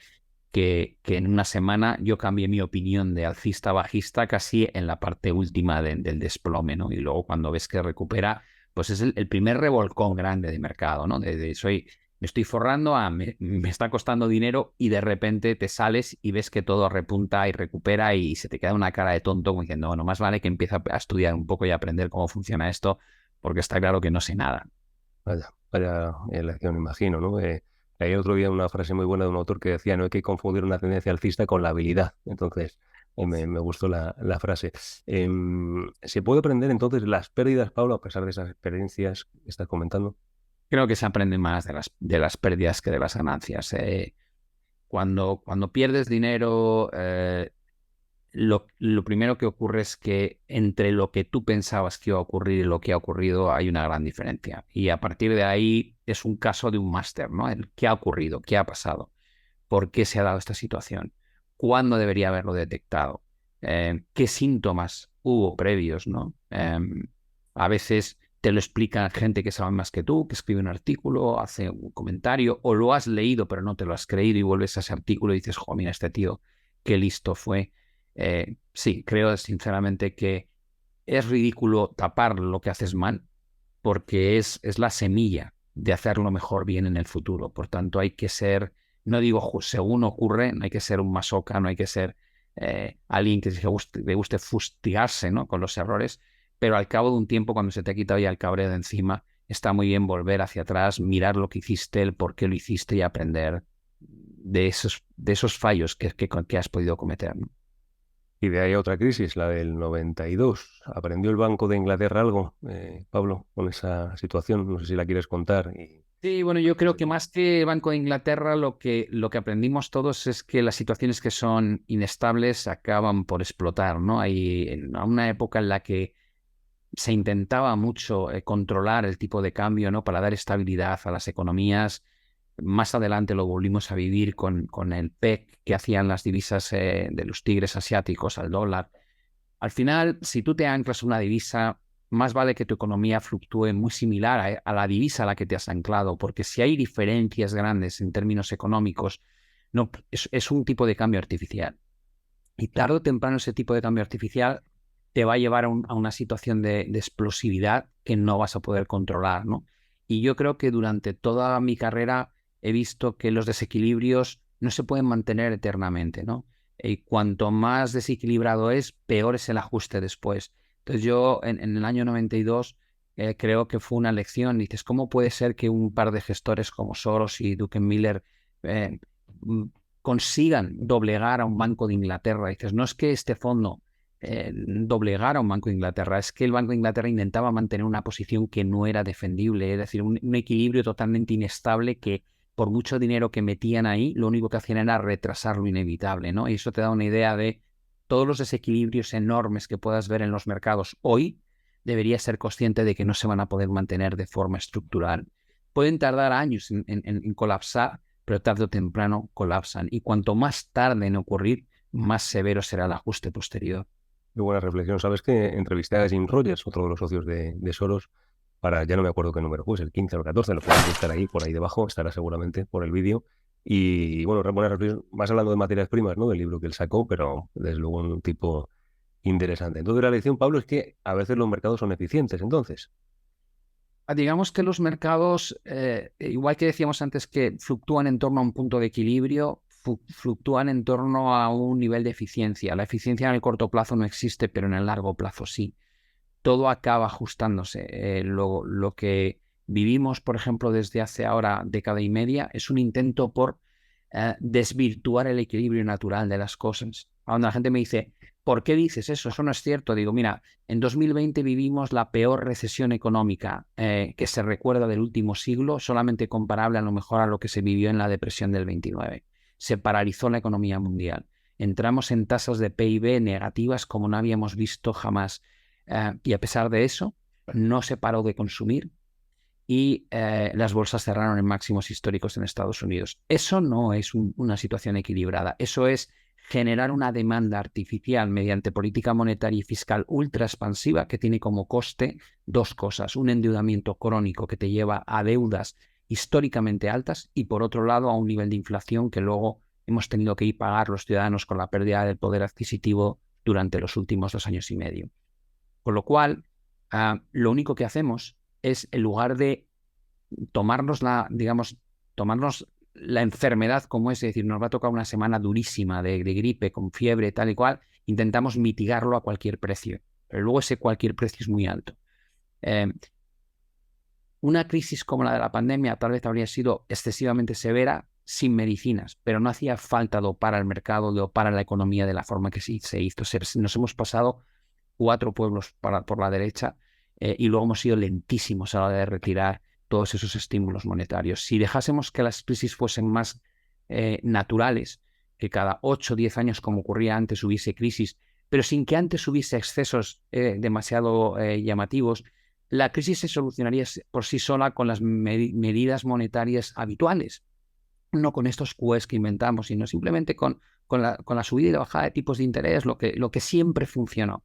que en una semana yo cambié mi opinión de alcista a bajista casi en la parte última del desplome, ¿no? Y luego cuando ves que recupera, pues es el primer revolcón grande de mercado, ¿no? Me estoy forrando, me está costando dinero y de repente te sales y ves que todo repunta y recupera y se te queda una cara de tonto como diciendo, bueno, más vale que empiece a estudiar un poco y a aprender cómo funciona esto, porque está claro que no sé nada. Vaya elección, imagino, ¿no? Leí otro día una frase muy buena de un autor que decía, no hay que confundir una tendencia alcista con la habilidad. Entonces, me gustó la frase. ¿Se puede aprender entonces las pérdidas, Pablo, a pesar de esas experiencias que estás comentando? Creo que se aprende más de las pérdidas que de las ganancias. Cuando pierdes dinero, lo primero que ocurre es que entre lo que tú pensabas que iba a ocurrir y lo que ha ocurrido hay una gran diferencia. Y a partir de ahí es un caso de un máster, ¿no? ¿Qué ha ocurrido? ¿Qué ha pasado? ¿Por qué se ha dado esta situación? ¿Cuándo debería haberlo detectado? ¿Qué síntomas hubo previos, ¿no? A veces te lo explica gente que sabe más que tú, que escribe un artículo, hace un comentario, o lo has leído pero no te lo has creído y vuelves a ese artículo y dices, jo, mira, este tío, qué listo fue. Sí, creo sinceramente que es ridículo tapar lo que haces mal porque es la semilla de hacerlo mejor bien en el futuro. Por tanto, hay que ser, no digo según ocurre, no hay que ser un masoca, no hay que ser alguien que le guste fustigarse, ¿no?, con los errores, pero al cabo de un tiempo, cuando se te ha quitado ya el cabreo de encima, está muy bien volver hacia atrás, mirar lo que hiciste, el por qué lo hiciste y aprender de esos fallos que has podido cometer, ¿no? Y de ahí otra crisis, la del 92. ¿Aprendió el Banco de Inglaterra algo, Pablo, con esa situación? No sé si la quieres contar. Sí, bueno, yo creo que más que Banco de Inglaterra, lo que aprendimos todos es que las situaciones que son inestables acaban por explotar, ¿no? Hay una época en la que se intentaba mucho controlar el tipo de cambio, ¿no?, para dar estabilidad a las economías. Más adelante lo volvimos a vivir con el PEC que hacían las divisas de los tigres asiáticos al dólar. Al final, si tú te anclas una divisa, más vale que tu economía fluctúe muy similar a la divisa a la que te has anclado, porque si hay diferencias grandes en términos económicos, no, es un tipo de cambio artificial. Y tarde o temprano ese tipo de cambio artificial te va a llevar a una situación de explosividad que no vas a poder controlar, ¿no? Y yo creo que durante toda mi carrera he visto que los desequilibrios no se pueden mantener eternamente, ¿no? Y cuanto más desequilibrado es, peor es el ajuste después. Entonces yo en el año 92 creo que fue una lección. Dices, ¿cómo puede ser que un par de gestores como Soros y Druckenmiller eh, consigan doblegar a un Banco de Inglaterra? Dices, no es que este fondo doblegara a un Banco de Inglaterra, es que el Banco de Inglaterra intentaba mantener una posición que no era defendible, es decir, un equilibrio totalmente inestable que por mucho dinero que metían ahí, lo único que hacían era retrasar lo inevitable, ¿no? Y eso te da una idea de todos los desequilibrios enormes que puedas ver en los mercados hoy, deberías ser consciente de que no se van a poder mantener de forma estructural. Pueden tardar años en colapsar, pero tarde o temprano colapsan. Y cuanto más tarde en ocurrir, más severo será el ajuste posterior. Qué buena reflexión. ¿Sabes que entrevisté a Jim Rogers, otro de los socios de Soros, para, ya no me acuerdo qué número fue, el 15 o el 14, lo pueden buscar ahí, por ahí debajo, estará seguramente por el vídeo. Y bueno, buena reflexión, más hablando de materias primas, ¿no?, del libro que él sacó, pero desde luego un tipo interesante. Entonces la lección, Pablo, es que a veces los mercados son eficientes, entonces. Digamos que los mercados, igual que decíamos antes que fluctúan en torno a un punto de equilibrio, fluctúan en torno a un nivel de eficiencia. La eficiencia en el corto plazo no existe, pero en el largo plazo sí. Todo acaba ajustándose. Lo que vivimos, por ejemplo, desde hace ahora década y media, es un intento por desvirtuar el equilibrio natural de las cosas. Cuando la gente me dice, ¿por qué dices eso? Eso no es cierto. Digo, mira, en 2020 vivimos la peor recesión económica que se recuerda del último siglo, solamente comparable a lo mejor a lo que se vivió en la depresión del 29. Se paralizó la economía mundial. Entramos en tasas de PIB negativas como no habíamos visto jamás. Y a pesar de eso, no se paró de consumir y las bolsas cerraron en máximos históricos en Estados Unidos. Eso no es una situación equilibrada, eso es generar una demanda artificial mediante política monetaria y fiscal ultra expansiva que tiene como coste dos cosas: un endeudamiento crónico que te lleva a deudas históricamente altas y, por otro lado, a un nivel de inflación que luego hemos tenido que ir pagar los ciudadanos con la pérdida del poder adquisitivo durante los últimos 2 años y medio. Con lo cual, lo único que hacemos es, en lugar de tomarnos la enfermedad como es decir, nos va a tocar una semana durísima de gripe, con fiebre, tal y cual, intentamos mitigarlo a cualquier precio. Pero luego ese cualquier precio es muy alto. Una crisis como la de la pandemia tal vez habría sido excesivamente severa sin medicinas, pero no hacía falta dopar al mercado, dopar a la economía de la forma que se hizo. Nos hemos pasado 4 pueblos por la derecha y luego hemos sido lentísimos a la hora de retirar todos esos estímulos monetarios. Si dejásemos que las crisis fuesen más naturales, que cada 8 o 10 años, como ocurría antes, hubiese crisis, pero sin que antes hubiese excesos demasiado llamativos, la crisis se solucionaría por sí sola con las medidas monetarias habituales, no con estos QEs que inventamos, sino simplemente con la subida y la bajada de tipos de interés, lo que siempre funcionó.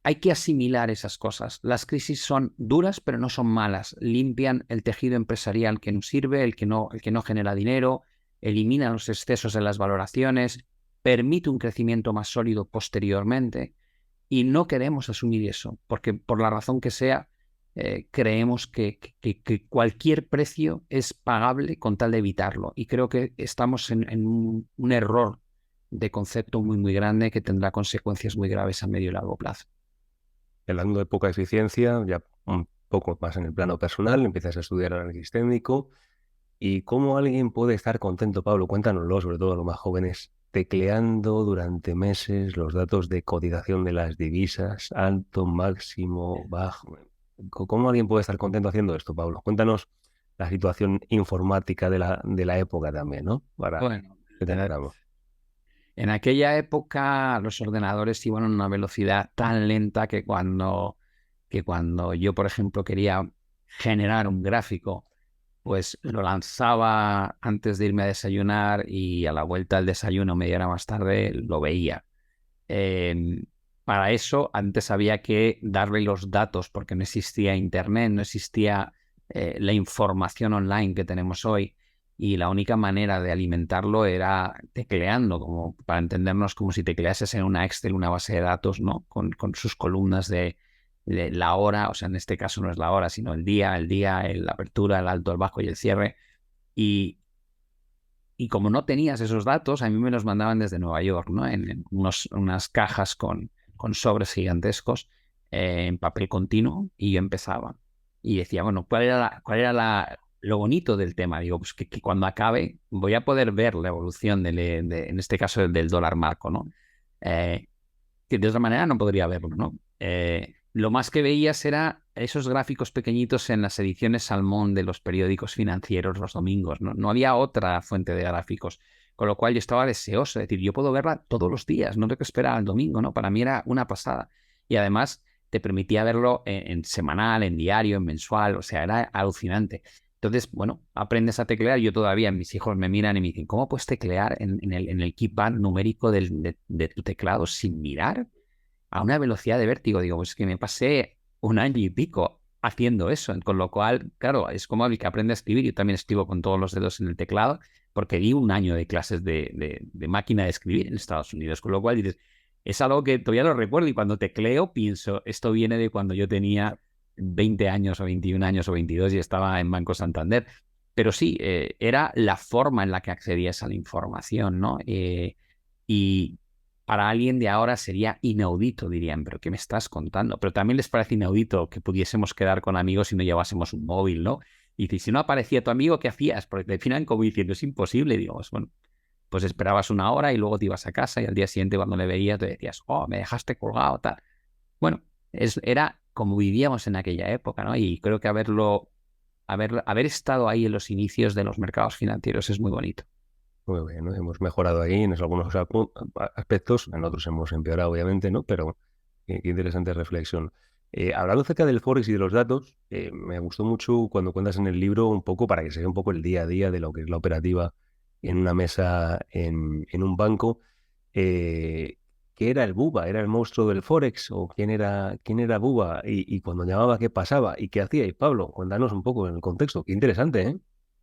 Hay que asimilar esas cosas. Las crisis son duras, pero no son malas. Limpian el tejido empresarial que nos sirve, el que no genera dinero, eliminan los excesos de las valoraciones, permite un crecimiento más sólido posteriormente. Y no queremos asumir eso, porque por la razón que sea, creemos que cualquier precio es pagable con tal de evitarlo. Y creo que estamos en un error de concepto muy, muy grande que tendrá consecuencias muy graves a medio y largo plazo. Hablando de poca eficiencia, ya un poco más en el plano personal, empiezas a estudiar análisis técnico. ¿Y cómo alguien puede estar contento, Pablo? Cuéntanoslo, sobre todo a los más jóvenes, tecleando durante meses los datos de cotización de las divisas, alto, máximo, bajo. ¿Cómo alguien puede estar contento haciendo esto, Pablo? Cuéntanos la situación informática de la época también, ¿no? Para Bueno, que tengamos. en aquella época los ordenadores iban a una velocidad tan lenta que cuando yo, por ejemplo, quería generar un gráfico, pues lo lanzaba antes de irme a desayunar y a la vuelta del desayuno, media hora más tarde, lo veía. Para eso antes había que darle los datos porque no existía internet, no existía la información online que tenemos hoy, y la única manera de alimentarlo era tecleando, como para entendernos, como si tecleases en una Excel una base de datos, ¿no? Con sus columnas de la hora, o sea, en este caso no es la hora, sino el día, la apertura, el alto, el bajo y el cierre. Y como no tenías esos datos, a mí me los mandaban desde Nueva York, ¿no? En unas cajas con sobres gigantescos en papel continuo, y yo empezaba. Y decía, bueno, ¿cuál era lo bonito del tema? Digo, pues que cuando acabe voy a poder ver la evolución en este caso del dólar marco, ¿no? Que de otra manera no podría verlo, ¿no? Lo más que veías era esos gráficos pequeñitos en las ediciones Salmón de los periódicos financieros los domingos, ¿no? No había otra fuente de gráficos, con lo cual yo estaba deseoso, es decir, yo puedo verla todos los días, no tengo que esperar al domingo, ¿no? Para mí era una pasada. Y además te permitía verlo en semanal, en diario, en mensual, o sea, era alucinante. Entonces, bueno, aprendes a teclear. Yo todavía, mis hijos me miran y me dicen, ¿cómo puedes teclear en el keypad numérico de tu teclado sin mirar a una velocidad de vértigo? Digo, pues que me pasé 1 año y pico haciendo eso, con lo cual, claro, es como el que aprende a escribir. Yo también escribo con todos los dedos en el teclado porque di 1 año de clases de máquina de escribir en Estados Unidos, con lo cual dices, es algo que todavía lo recuerdo, y cuando tecleo pienso, esto viene de cuando yo tenía 20 años o 21 años o 22 y estaba en Banco Santander. Pero sí, era la forma en la que accedías a la información, ¿no? Y para alguien de ahora sería inaudito, dirían, ¿pero qué me estás contando? Pero también les parece inaudito que pudiésemos quedar con amigos si no llevásemos un móvil, ¿no? Y si no aparecía tu amigo, ¿qué hacías? Porque te final como diciendo, es imposible, digamos, bueno, pues esperabas 1 hora y luego te ibas a casa, y al día siguiente cuando le veías te decías, oh, me dejaste colgado, tal. Bueno, era como vivíamos en aquella época, ¿no? Y creo que haber estado ahí en los inicios de los mercados financieros es muy bonito. Muy bien, ¿no? Hemos mejorado ahí en algunos aspectos, en otros hemos empeorado, obviamente, ¿no? Pero qué interesante reflexión. Hablando acerca del Forex y de los datos, me gustó mucho cuando cuentas en el libro un poco para que se vea un poco el día a día de lo que es la operativa en una mesa en un banco. Eh, ¿Qué era el Buba? ¿Era el monstruo del Forex? ¿O quién era Buba? Y cuando llamaba, ¿qué pasaba? ¿Y qué hacíais, Pablo? Cuéntanos un poco en el contexto. Qué interesante, ¿eh?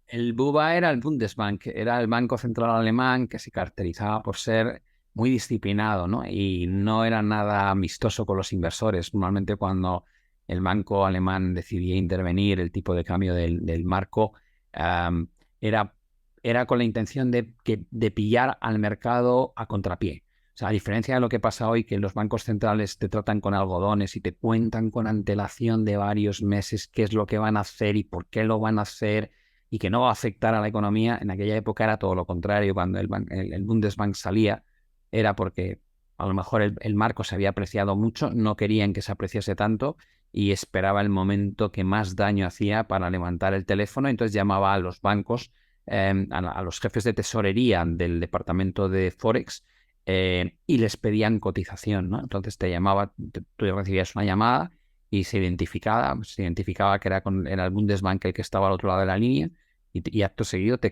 El BUBA era el Bundesbank, era el Banco Central Alemán que se caracterizaba por ser muy disciplinado, ¿no? Y no era nada amistoso con los inversores. Normalmente cuando el banco alemán decidía intervenir, el tipo de cambio del marco am, era, era con la intención de pillar al mercado a contrapié. O sea, a diferencia de lo que pasa hoy, que los bancos centrales te tratan con algodones y te cuentan con antelación de varios meses qué es lo que van a hacer y por qué lo van a hacer y que no va a afectar a la economía, en aquella época era todo lo contrario. Cuando el Bundesbank salía, era porque a lo mejor el marco se había apreciado mucho, no querían que se apreciase tanto y esperaba el momento que más daño hacía para levantar el teléfono. Entonces llamaba a los bancos, a los jefes de tesorería del departamento de Forex, y les pedían cotización, ¿no? Entonces te llamaba, tú recibías una llamada y se identificaba que era el Bundesbank el que estaba al otro lado de la línea y acto seguido te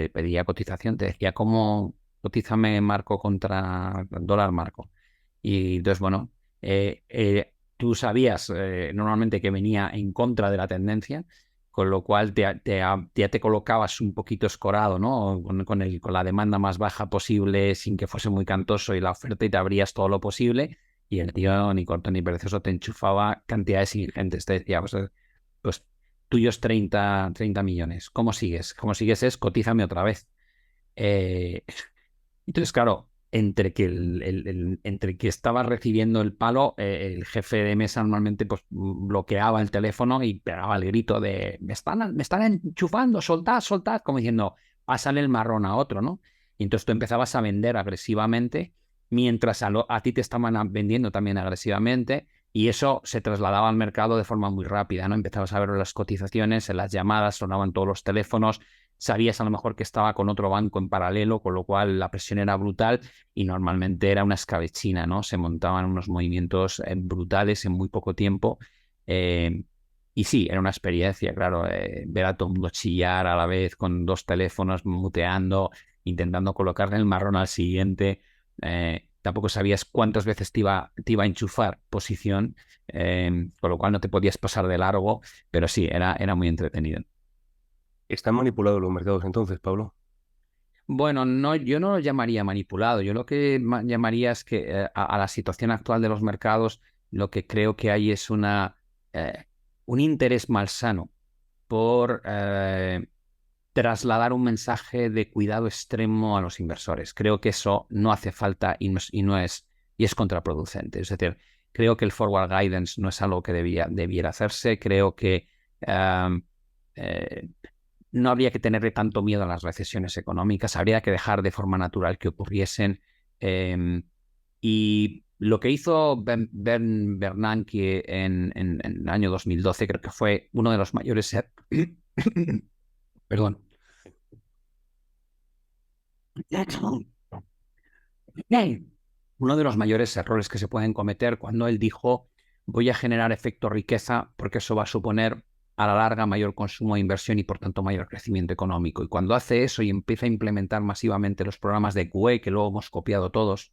pedía cotización, te decía cómo cotízame marco contra dólar marco. Y entonces, bueno, tú sabías normalmente que venía en contra de la tendencia, con lo cual ya te colocabas un poquito escorado, ¿no? Con la demanda más baja posible, sin que fuese muy cantoso y la oferta, y te abrías todo lo posible. Y el tío, ni corto ni perezoso, te enchufaba cantidades ingentes. Te decía, pues tuyos 30 millones. ¿Cómo sigues? ¿Cómo sigues? Es cotízame otra vez. Eh, entonces, claro, entre que estaba recibiendo el palo, el jefe de mesa normalmente pues, bloqueaba el teléfono y pegaba el grito de me están enchufando, soltad, soltad, como diciendo, pásale el marrón a otro, ¿no? Y entonces tú empezabas a vender agresivamente, mientras a ti te estaban vendiendo también agresivamente, y eso se trasladaba al mercado de forma muy rápida, ¿no? Empezabas a ver las cotizaciones, en las llamadas, sonaban todos los teléfonos, sabías a lo mejor que estaba con otro banco en paralelo, con lo cual la presión era brutal y normalmente era una escabechina, ¿no? Se montaban unos movimientos brutales en muy poco tiempo. eh, y sí, era una experiencia, claro, ver a todo el mundo chillar a la vez con dos teléfonos muteando, intentando colocarle el marrón al siguiente. Tampoco sabías cuántas veces te iba a enchufar posición, con lo cual no te podías pasar de largo, pero sí, era muy entretenido. ¿Están manipulados los mercados entonces, Pablo? Bueno, no, yo no lo llamaría manipulado. Yo lo que llamaría es que a la situación actual de los mercados, lo que creo que hay es eh, un interés malsano por trasladar un mensaje de cuidado extremo a los inversores. Creo que eso no hace falta y es contraproducente. Es decir, creo que el forward guidance no es algo que debiera hacerse. Creo que eh, eh, no habría que tenerle tanto miedo a las recesiones económicas, habría que dejar de forma natural que ocurriesen. eh, y lo que hizo Bernanke en el año 2012 creo que fue uno de los mayores... Perdón. Uno de los mayores errores que se pueden cometer cuando él dijo voy a generar efecto riqueza porque eso va a suponer a la larga mayor consumo e inversión y por tanto mayor crecimiento económico. Y cuando hace eso y empieza a implementar masivamente los programas de QE que luego hemos copiado todos,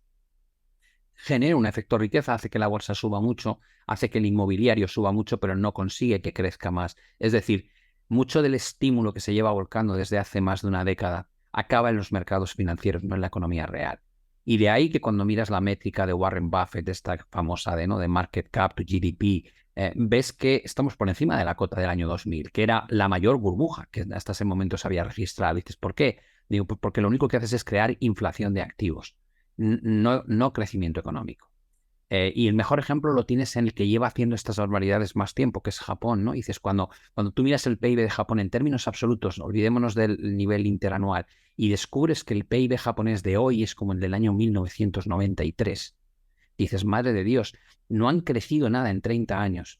genera un efecto riqueza, hace que la bolsa suba mucho, hace que el inmobiliario suba mucho, pero no consigue que crezca más. Es decir, mucho del estímulo que se lleva volcando desde hace más de una década acaba en los mercados financieros, no en la economía real. Y de ahí que cuando miras la métrica de Warren Buffett, esta famosa de market cap to GDP, ves que estamos por encima de la cota del año 2000, que era la mayor burbuja que hasta ese momento se había registrado. Y dices, ¿por qué? Digo, pues porque lo único que haces es crear inflación de activos, no crecimiento económico. Y el mejor ejemplo lo tienes en el que lleva haciendo estas barbaridades más tiempo, que es Japón, ¿no? Y dices, cuando tú miras el PIB de Japón en términos absolutos, olvidémonos del nivel interanual, y descubres que el PIB japonés de hoy es como el del año 1993, dices, madre de Dios, no han crecido nada en 30 años.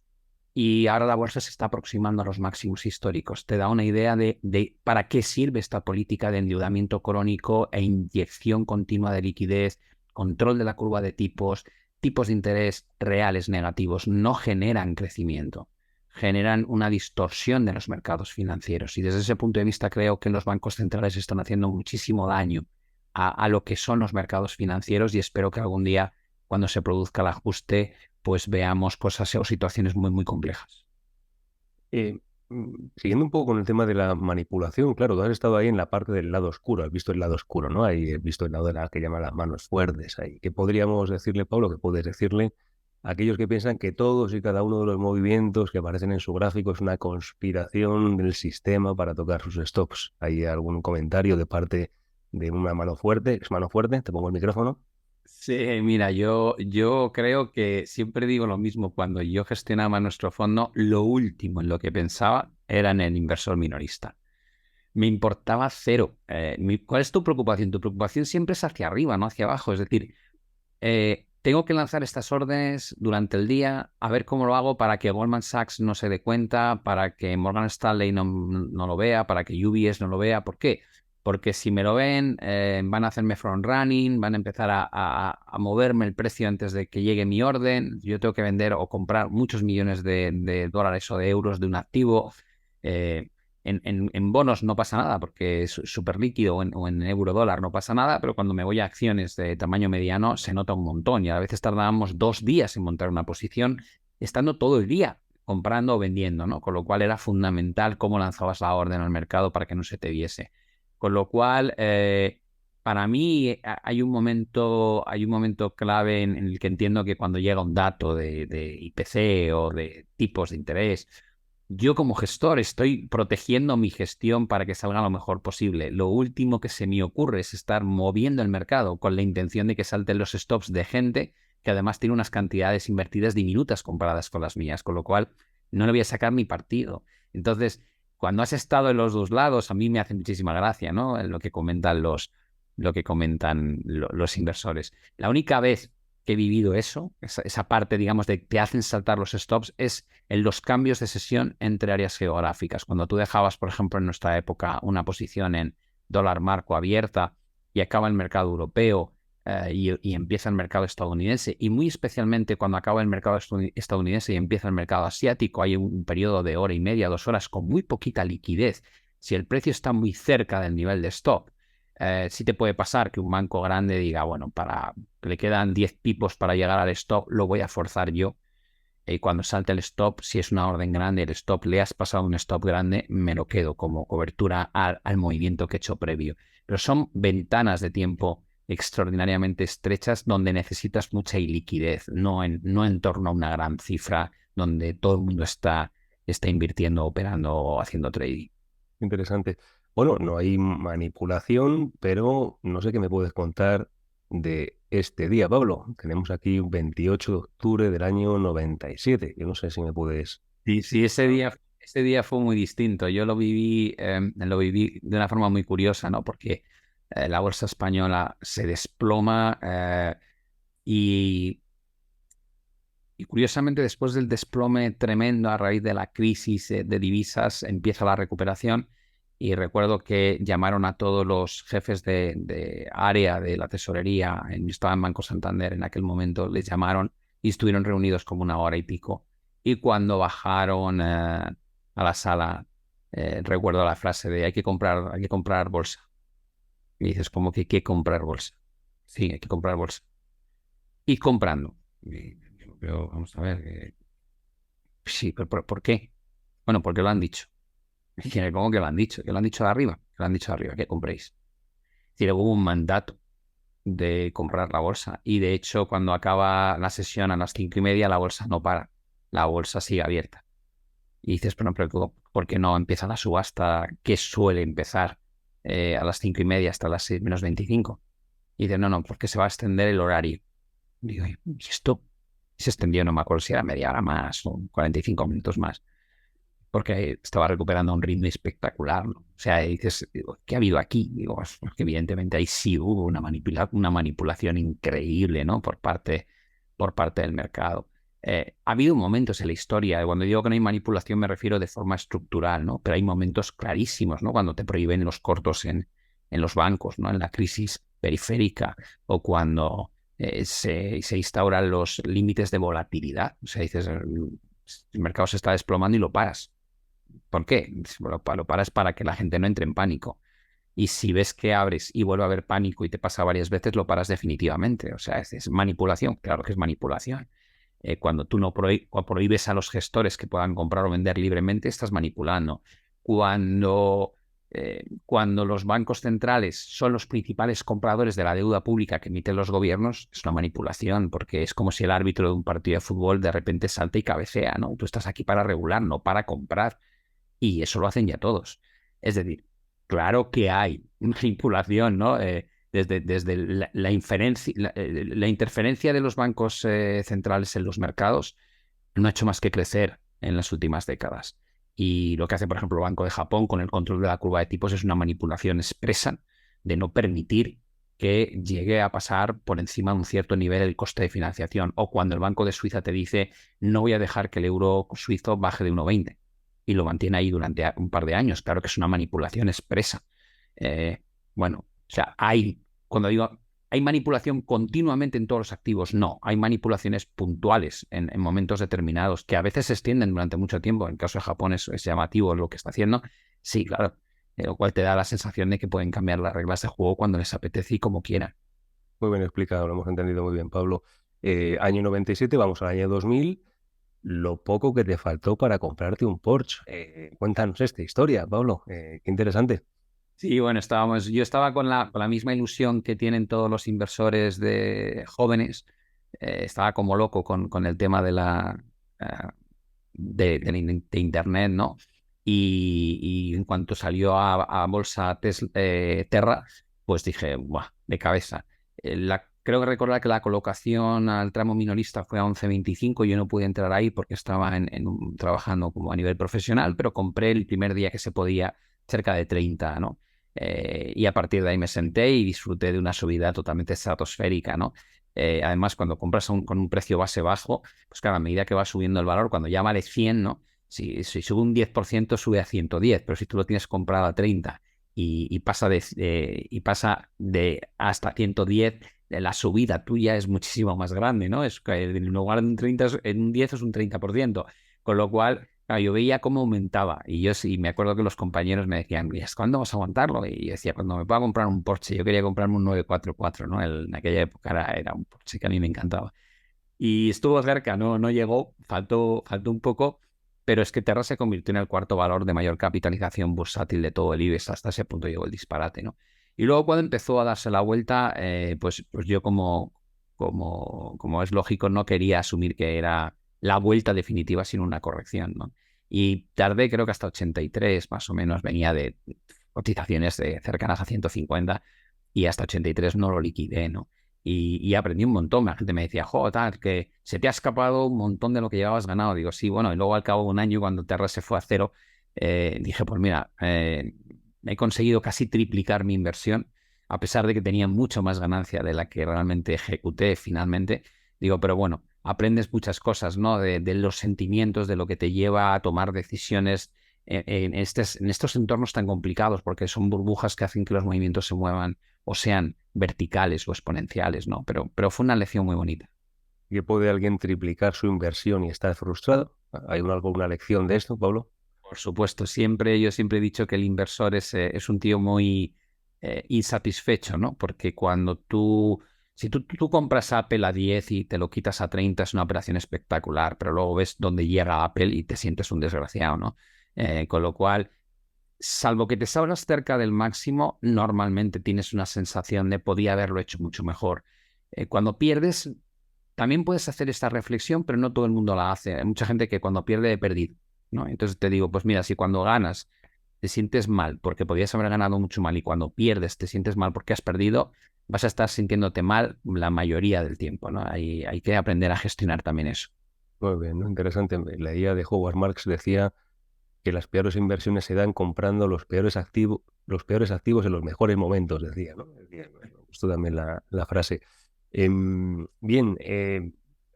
Y ahora la bolsa se está aproximando a los máximos históricos. Te da una idea de para qué sirve esta política de endeudamiento crónico e inyección continua de liquidez, control de la curva de tipos, tipos de interés reales negativos no generan crecimiento, generan una distorsión de los mercados financieros. Y desde ese punto de vista creo que los bancos centrales están haciendo muchísimo daño a lo que son los mercados financieros, y espero que algún día, cuando se produzca el ajuste, pues veamos cosas o situaciones muy, muy complejas. Siguiendo un poco con el tema de la manipulación, claro, tú has estado ahí en la parte del lado oscuro, has visto el lado oscuro, ¿no? Ahí has visto el lado de la que llaman las manos fuertes ahí. ¿Qué podríamos decirle, Pablo? ¿Qué puedes decirle a aquellos que piensan que todos y cada uno de los movimientos que aparecen en su gráfico es una conspiración del sistema para tocar sus stops? ¿Hay algún comentario de parte de una mano fuerte? ¿Es mano fuerte? Te pongo el micrófono. Sí, mira, yo creo que siempre digo lo mismo. Cuando yo gestionaba nuestro fondo, lo último en lo que pensaba era en el inversor minorista. Me importaba cero. ¿Cuál es tu preocupación? Tu preocupación siempre es hacia arriba, no hacia abajo. Es decir, tengo que lanzar estas órdenes durante el día, a ver cómo lo hago para que Goldman Sachs no se dé cuenta, para que Morgan Stanley no lo vea, para que UBS no lo vea. ¿Por qué? Porque si me lo ven, van a hacerme front running, van a empezar a moverme el precio antes de que llegue mi orden. Yo tengo que vender o comprar muchos millones de dólares o de euros de un activo. En bonos no pasa nada porque es súper líquido, o en euro dólar no pasa nada, pero cuando me voy a acciones de tamaño mediano se nota un montón, y a veces tardábamos 2 días en montar una posición, estando todo el día comprando o vendiendo, ¿no? Con lo cual era fundamental cómo lanzabas la orden al mercado para que no se te viese. Con lo cual, para mí hay un momento clave en el que entiendo que cuando llega un dato de IPC o de tipos de interés, yo como gestor estoy protegiendo mi gestión para que salga lo mejor posible. Lo último que se me ocurre es estar moviendo el mercado con la intención de que salten los stops de gente que además tiene unas cantidades invertidas diminutas comparadas con las mías, con lo cual no le voy a sacar mi partido. Entonces, cuando has estado en los dos lados, a mí me hace muchísima gracia, ¿no? Lo que comentan los inversores. La única vez que he vivido eso, esa parte, digamos, de que te hacen saltar los stops, es en los cambios de sesión entre áreas geográficas. Cuando tú dejabas, por ejemplo, en nuestra época, una posición en dólar marco abierta y acaba el mercado europeo y empieza el mercado estadounidense, y muy especialmente cuando acaba el mercado estadounidense y empieza el mercado asiático, hay un periodo de hora y media, 2 horas, con muy poquita liquidez. Si el precio está muy cerca del nivel de stop, sí te puede pasar que un banco grande diga, bueno, le quedan 10 pipos para llegar al stop, lo voy a forzar yo. Y cuando salte el stop, si es una orden grande, el stop, le has pasado un stop grande, me lo quedo como cobertura al movimiento que he hecho previo. Pero son ventanas de tiempo extraordinariamente estrechas donde necesitas mucha iliquidez, no en torno a una gran cifra donde todo el mundo está invirtiendo, operando o haciendo trading. Interesante. Bueno, no hay manipulación, pero no sé qué me puedes contar de este día, Pablo. Tenemos aquí un 28 de octubre del año 97. Yo no sé si me puedes... Sí, sí, ese día fue muy distinto. Yo lo viví de una forma muy curiosa, ¿no? Porque la bolsa española se desploma y, y curiosamente, después del desplome tremendo a raíz de la crisis de divisas, empieza la recuperación. Y recuerdo que llamaron a todos los jefes de área de la tesorería, yo estaba en Banco Santander en aquel momento, les llamaron y estuvieron reunidos como 1 hora y pico. Y cuando bajaron a la sala, recuerdo la frase de hay que comprar bolsa. Y dices, ¿cómo que hay que comprar bolsa? Sí, hay que comprar bolsa. Y comprando. Pero vamos a ver, sí, pero ¿por qué? Bueno, porque lo han dicho. Y ¿cómo que lo han dicho? Que lo han dicho de arriba. Que lo han dicho de arriba, que compréis. Es decir, hubo un mandato de comprar la bolsa. Y de hecho, cuando acaba la sesión a las 5:30, la bolsa no para. La bolsa sigue abierta. Y dices, pero ¿por qué no empieza la subasta que suele empezar a las 5:30 hasta las 6:25? Y dices, no, porque se va a extender el horario. Digo, ¿y esto se extendió? No me acuerdo si era media hora más o 45 minutos más, porque estaba recuperando un ritmo espectacular, ¿no? O sea, dices, digo, ¿qué ha habido aquí? Digo, pues que evidentemente ahí sí hubo una manipulación increíble, ¿no? Por parte del mercado. Ha habido momentos en la historia, cuando digo que no hay manipulación me refiero de forma estructural, ¿no? Pero hay momentos clarísimos, ¿no? Cuando te prohíben los cortos en los bancos, ¿no? En la crisis periférica, o cuando se instauran los límites de volatilidad. O sea, dices, el mercado se está desplomando y lo paras. ¿Por qué? Lo paras para que la gente no entre en pánico. Y si ves que abres y vuelve a haber pánico y te pasa varias veces, lo paras definitivamente. O sea, es manipulación. Claro que es manipulación. Cuando tú no prohíbes a los gestores que puedan comprar o vender libremente, estás manipulando. Cuando los bancos centrales son los principales compradores de la deuda pública que emiten los gobiernos, es una manipulación, porque es como si el árbitro de un partido de fútbol de repente salta y cabecea, ¿no? Tú estás aquí para regular, no para comprar. Y eso lo hacen ya todos. Es decir, claro que hay manipulación, ¿no? Desde la interferencia de los bancos centrales en los mercados no ha hecho más que crecer en las últimas décadas. Y lo que hace, por ejemplo, el Banco de Japón con el control de la curva de tipos es una manipulación expresa de no permitir que llegue a pasar por encima de un cierto nivel el coste de financiación. O cuando el Banco de Suiza te dice, no voy a dejar que el euro suizo baje de 1,20 y lo mantiene ahí durante un par de años. Claro que es una manipulación expresa. Bueno, o sea, cuando digo, ¿hay manipulación continuamente en todos los activos? No, hay manipulaciones puntuales en momentos determinados que a veces se extienden durante mucho tiempo. En el caso de Japón es llamativo lo que está haciendo. Sí, claro, lo cual te da la sensación de que pueden cambiar las reglas de juego cuando les apetece y como quieran. Muy bien explicado, lo hemos entendido muy bien, Pablo. Año 97, vamos al año 2000. Lo poco que te faltó para comprarte un Porsche. Cuéntanos esta historia, Pablo. Qué interesante. Sí, bueno, yo estaba con la misma ilusión que tienen todos los inversores de jóvenes. Estaba como loco con el tema eh, de Internet, ¿no? Y en cuanto salió a bolsa Terra, pues dije, ¡buah! De cabeza. Creo que recordar que la colocación al tramo minorista fue a 11,25. Yo no pude entrar ahí porque estaba trabajando como a nivel profesional, pero compré el primer día que se podía cerca de 30, ¿no? Y a partir de ahí me senté y disfruté de una subida totalmente estratosférica, ¿no? Además, cuando compras con un precio base bajo, pues claro, a medida que va subiendo el valor, cuando ya vale 100, ¿no? Si sube un 10%, sube a 110, pero si tú lo tienes comprado a 30 y pasa de hasta 110, la subida tuya es muchísimo más grande, ¿no? Es que en lugar de un 30, en un 10 es un 30%, con lo cual claro, yo veía cómo aumentaba y yo sí me acuerdo que los compañeros me decían, ¿cuándo vas a aguantarlo? Y yo decía, cuando me pueda comprar un Porsche, yo quería comprarme un 944, ¿no? En aquella época era un Porsche que a mí me encantaba. Y estuvo cerca, no llegó, faltó un poco, pero es que Terra se convirtió en el cuarto valor de mayor capitalización bursátil de todo el IBEX, hasta ese punto llegó el disparate, ¿no? Y luego cuando empezó a darse la vuelta, pues yo como es lógico, no quería asumir que era la vuelta definitiva sino una corrección, ¿no? Y tardé creo que hasta 83 más o menos, venía de cotizaciones de cercanas a 150 y hasta 83 no lo liquidé, ¿no? Y aprendí un montón. La gente me decía, tal, que se te ha escapado un montón de lo que llevabas ganado. Digo, sí, bueno, y luego al cabo de un año, cuando Terra se fue a cero, dije, pues mira, he conseguido casi triplicar mi inversión, a pesar de que tenía mucho más ganancia de la que realmente ejecuté finalmente. Digo, pero bueno, aprendes muchas cosas, ¿no? De los sentimientos, de lo que te lleva a tomar decisiones en estos entornos tan complicados, porque son burbujas que hacen que los movimientos se muevan o sean verticales o exponenciales, ¿no? Pero fue una lección muy bonita. ¿Y puede alguien triplicar su inversión y estar frustrado? ¿Hay alguna lección de esto, Pablo? Por supuesto, yo siempre he dicho que el inversor es un tío muy insatisfecho, ¿no? Porque si tú compras Apple a 10 y te lo quitas a 30 es una operación espectacular, pero luego ves dónde llega Apple y te sientes un desgraciado, ¿no? Con lo cual, salvo que te salgas cerca del máximo, normalmente tienes una sensación de podía haberlo hecho mucho mejor. Cuando pierdes, también puedes hacer esta reflexión, pero no todo el mundo la hace. Hay mucha gente que cuando pierde he perdido, ¿no? Entonces te digo, pues mira, si cuando ganas te sientes mal porque podías haber ganado mucho mal y cuando pierdes te sientes mal porque has perdido, vas a estar sintiéndote mal la mayoría del tiempo, ¿no? Hay que aprender a gestionar también eso. Muy bien, ¿no? Interesante. La idea de Howard Marks decía que las peores inversiones se dan comprando los peores activos en los mejores momentos, decía, ¿no? Decía, me gustó también la frase. Bien,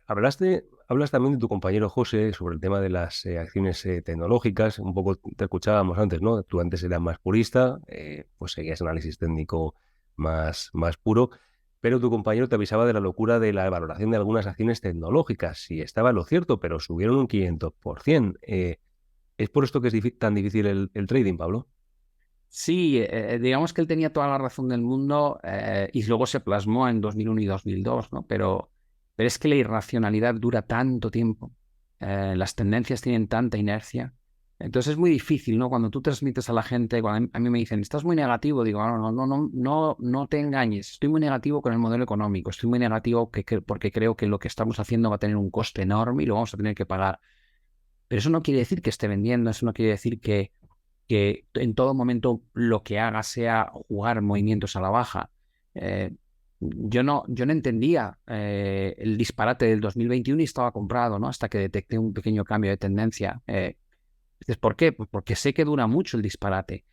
hablas también de tu compañero José sobre el tema de las acciones tecnológicas. Un poco te escuchábamos antes, ¿no? Tú antes eras más purista, pues seguías análisis técnico más puro. pero tu compañero te avisaba de la locura de la valoración de algunas acciones tecnológicas. Y estaba lo cierto, pero subieron un 500%. ¿Es por esto que es tan difícil el trading, Pablo? Sí, digamos que él tenía toda la razón del mundo y luego se plasmó en 2001 y 2002, ¿no? Pero es que la irracionalidad dura tanto tiempo, las tendencias tienen tanta inercia, entonces es muy difícil, ¿no? Cuando tú transmites a la gente, cuando a mí me dicen, estás muy negativo, digo, no te engañes, estoy muy negativo con el modelo económico, estoy muy negativo porque creo que lo que estamos haciendo va a tener un coste enorme y lo vamos a tener que pagar. Pero eso no quiere decir que esté vendiendo, eso no quiere decir que en todo momento lo que haga sea jugar movimientos a la baja. Yo no entendía el disparate del 2021 y estaba comprado, ¿no? Hasta que detecté un pequeño cambio de tendencia. Dices, ¿por qué? Pues porque sé que dura mucho el disparate.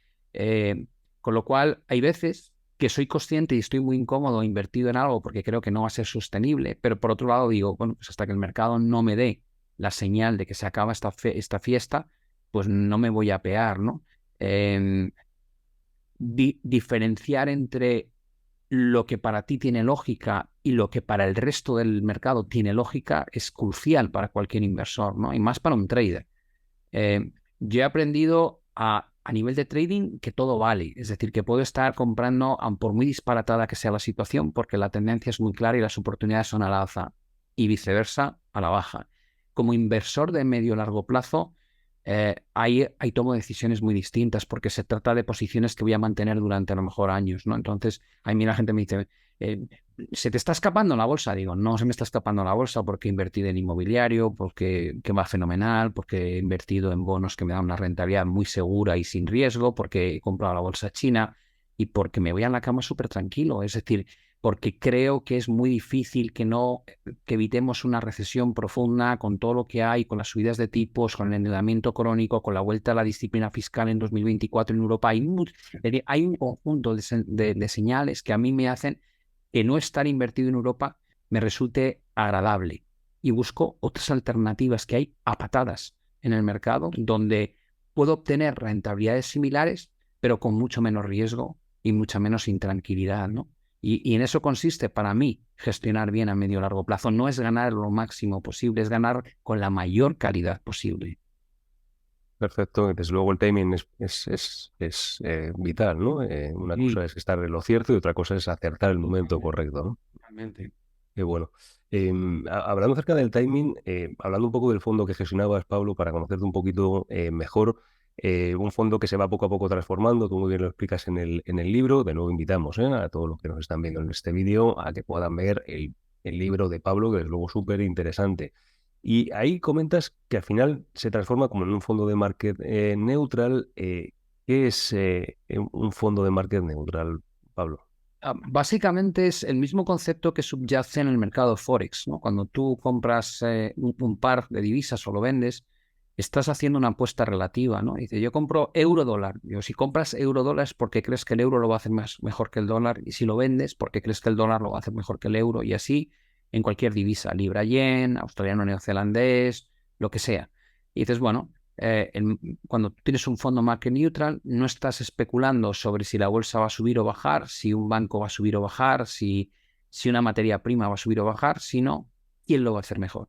Con lo cual, hay veces que soy consciente y estoy muy incómodo invertido en algo porque creo que no va a ser sostenible, pero por otro lado digo, bueno, pues hasta que el mercado no me dé la señal de que se acaba esta fiesta, pues no me voy a apear, ¿no? Eh, diferenciar entre lo que para ti tiene lógica y lo que para el resto del mercado tiene lógica es crucial para cualquier inversor, ¿no? Y más para un trader. Yo he aprendido a nivel de trading que todo vale, es decir, que puedo estar comprando por muy disparatada que sea la situación, porque la tendencia es muy clara y las oportunidades son al alza y viceversa a la baja. Como inversor de medio largo plazo, ahí tomo decisiones muy distintas porque se trata de posiciones que voy a mantener durante a lo mejor años, ¿no? Entonces, a mí la gente me dice, eh, ¿se te está escapando la bolsa? Digo, no se me está escapando la bolsa porque he invertido en inmobiliario, porque que va fenomenal, porque he invertido en bonos que me dan una rentabilidad muy segura y sin riesgo, porque he comprado la bolsa china y porque me voy a la cama súper tranquilo. Es decir, porque creo que es muy difícil que evitemos una recesión profunda con todo lo que hay, con las subidas de tipos, con el endeudamiento crónico, con la vuelta a la disciplina fiscal en 2024 en Europa. Hay un conjunto de señales que a mí me hacen que no estar invertido en Europa me resulte agradable y busco otras alternativas que hay a patadas en el mercado donde puedo obtener rentabilidades similares, pero con mucho menos riesgo y mucha menos intranquilidad, ¿no? Y en eso consiste para mí gestionar bien a medio y largo plazo. No es ganar lo máximo posible, es ganar con la mayor calidad posible. Perfecto, desde luego el timing es vital, ¿no? Una Sí, cosa es estar en lo cierto y otra cosa es acertar el momento totalmente, correcto, ¿no? totalmente. Qué bueno. Hablando acerca del timing, hablando un poco del fondo que gestionabas, Pablo, para conocerte un poquito mejor, un fondo que se va poco a poco transformando, tú muy bien lo explicas en el libro, de nuevo invitamos a todos los que nos están viendo en este vídeo a que puedan ver el libro de Pablo, que es luego súper interesante. Y ahí comentas que al final se transforma como en un fondo de market neutral. ¿Qué es un fondo de market neutral, Pablo? Básicamente es el mismo concepto que subyace en el mercado Forex, ¿no? Cuando tú compras un par de divisas o lo vendes, estás haciendo una apuesta relativa, ¿no? Dice, yo compro euro-dólar. Digo, si compras euro-dólar es porque crees que el euro lo va a hacer mejor que el dólar, y si lo vendes, porque crees que el dólar lo va a hacer mejor que el euro, y así en cualquier divisa, libra-yen, australiano-neozelandés, lo que sea. Y dices, bueno, cuando tienes un fondo market neutral, no estás especulando sobre si la bolsa va a subir o bajar, si un banco va a subir o bajar, si una materia prima va a subir o bajar, sino quién lo va a hacer mejor.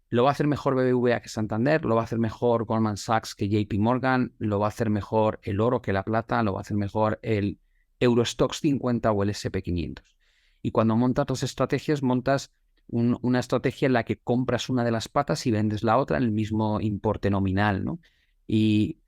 Lo va a hacer mejor BBVA que Santander, lo va a hacer mejor Goldman Sachs que JP Morgan, lo va a hacer mejor el oro que la plata, lo va a hacer mejor el Eurostoxx 50 o el SP 500. Y cuando montas dos estrategias, montas una estrategia en la que compras una de las patas y vendes la otra en el mismo importe nominal, ¿no? Y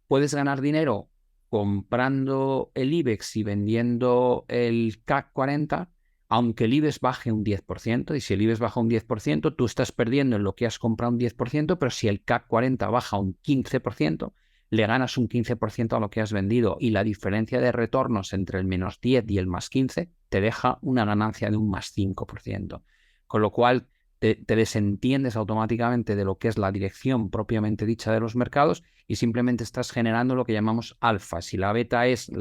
puedes ganar dinero comprando el IBEX y vendiendo el CAC 40, aunque el IBEX baje un 10%, y si el IBEX baja un 10%, tú estás perdiendo en lo que has comprado un 10%, pero si el CAC 40 baja un 15%, le ganas un 15% a lo que has vendido, y la diferencia de retornos entre el menos 10 y el más 15 te deja una ganancia de un más 5%. Con lo cual, te desentiendes automáticamente de lo que es la dirección propiamente dicha de los mercados y simplemente estás generando lo que llamamos alfa. Si la beta es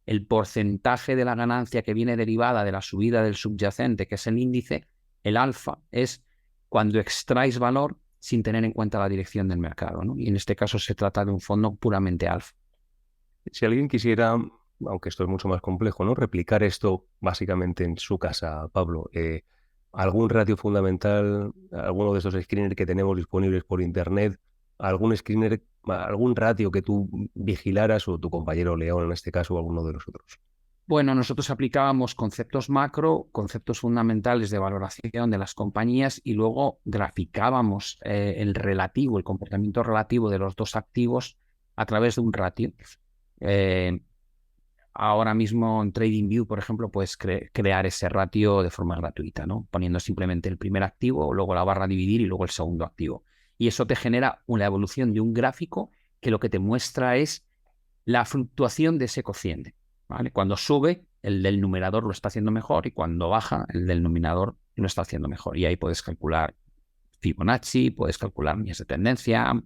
el porcentaje de la ganancia que viene derivada de la subida del subyacente, que es el índice, el alfa es cuando extraes valor sin tener en cuenta la dirección del mercado, ¿no? Y en este caso se trata de un fondo puramente alfa. Si alguien quisiera aunque esto es mucho más complejo, ¿no? Replicar esto básicamente en su casa, Pablo. ¿Algún ratio fundamental, alguno de esos screeners que tenemos disponibles por internet, algún screener, algún ratio que tú vigilaras o tu compañero León en este caso o alguno de los otros? Bueno, nosotros aplicábamos conceptos macro, conceptos fundamentales de valoración de las compañías y luego graficábamos el comportamiento relativo de los dos activos a través de un ratio. Eh, Ahora mismo en TradingView, por ejemplo, puedes crear ese ratio de forma gratuita, ¿no? Poniendo simplemente el primer activo, luego la barra a dividir y luego el segundo activo. Y eso te genera una evolución de un gráfico que lo que te muestra es la fluctuación de ese cociente, ¿vale? Cuando sube, el del numerador lo está haciendo mejor y cuando baja, el del denominador lo está haciendo mejor. Y ahí puedes calcular Fibonacci, puedes calcular líneas de tendencia,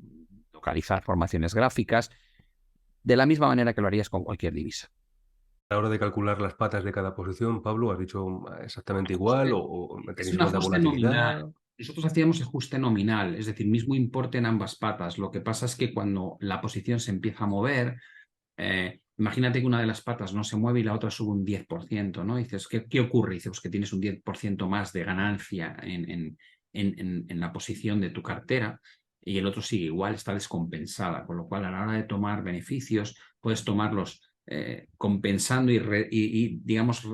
localizar formaciones gráficas, de la misma manera que lo harías con cualquier divisa. A la hora de calcular las patas de cada posición, Pablo, ¿has dicho exactamente igual o Es tenéis en un cuenta ajuste nominal. volatilidad? Nosotros hacíamos ajuste nominal, es decir, mismo importe en ambas patas. Lo que pasa es que cuando la posición se empieza a mover, imagínate que una de las patas no se mueve y la otra sube un 10%, ¿no? Y dices, ¿qué ocurre? Dices, pues que tienes un 10% más de ganancia en la posición de tu cartera y el otro sigue igual, está descompensada, con lo cual a la hora de tomar beneficios puedes tomarlos compensando digamos,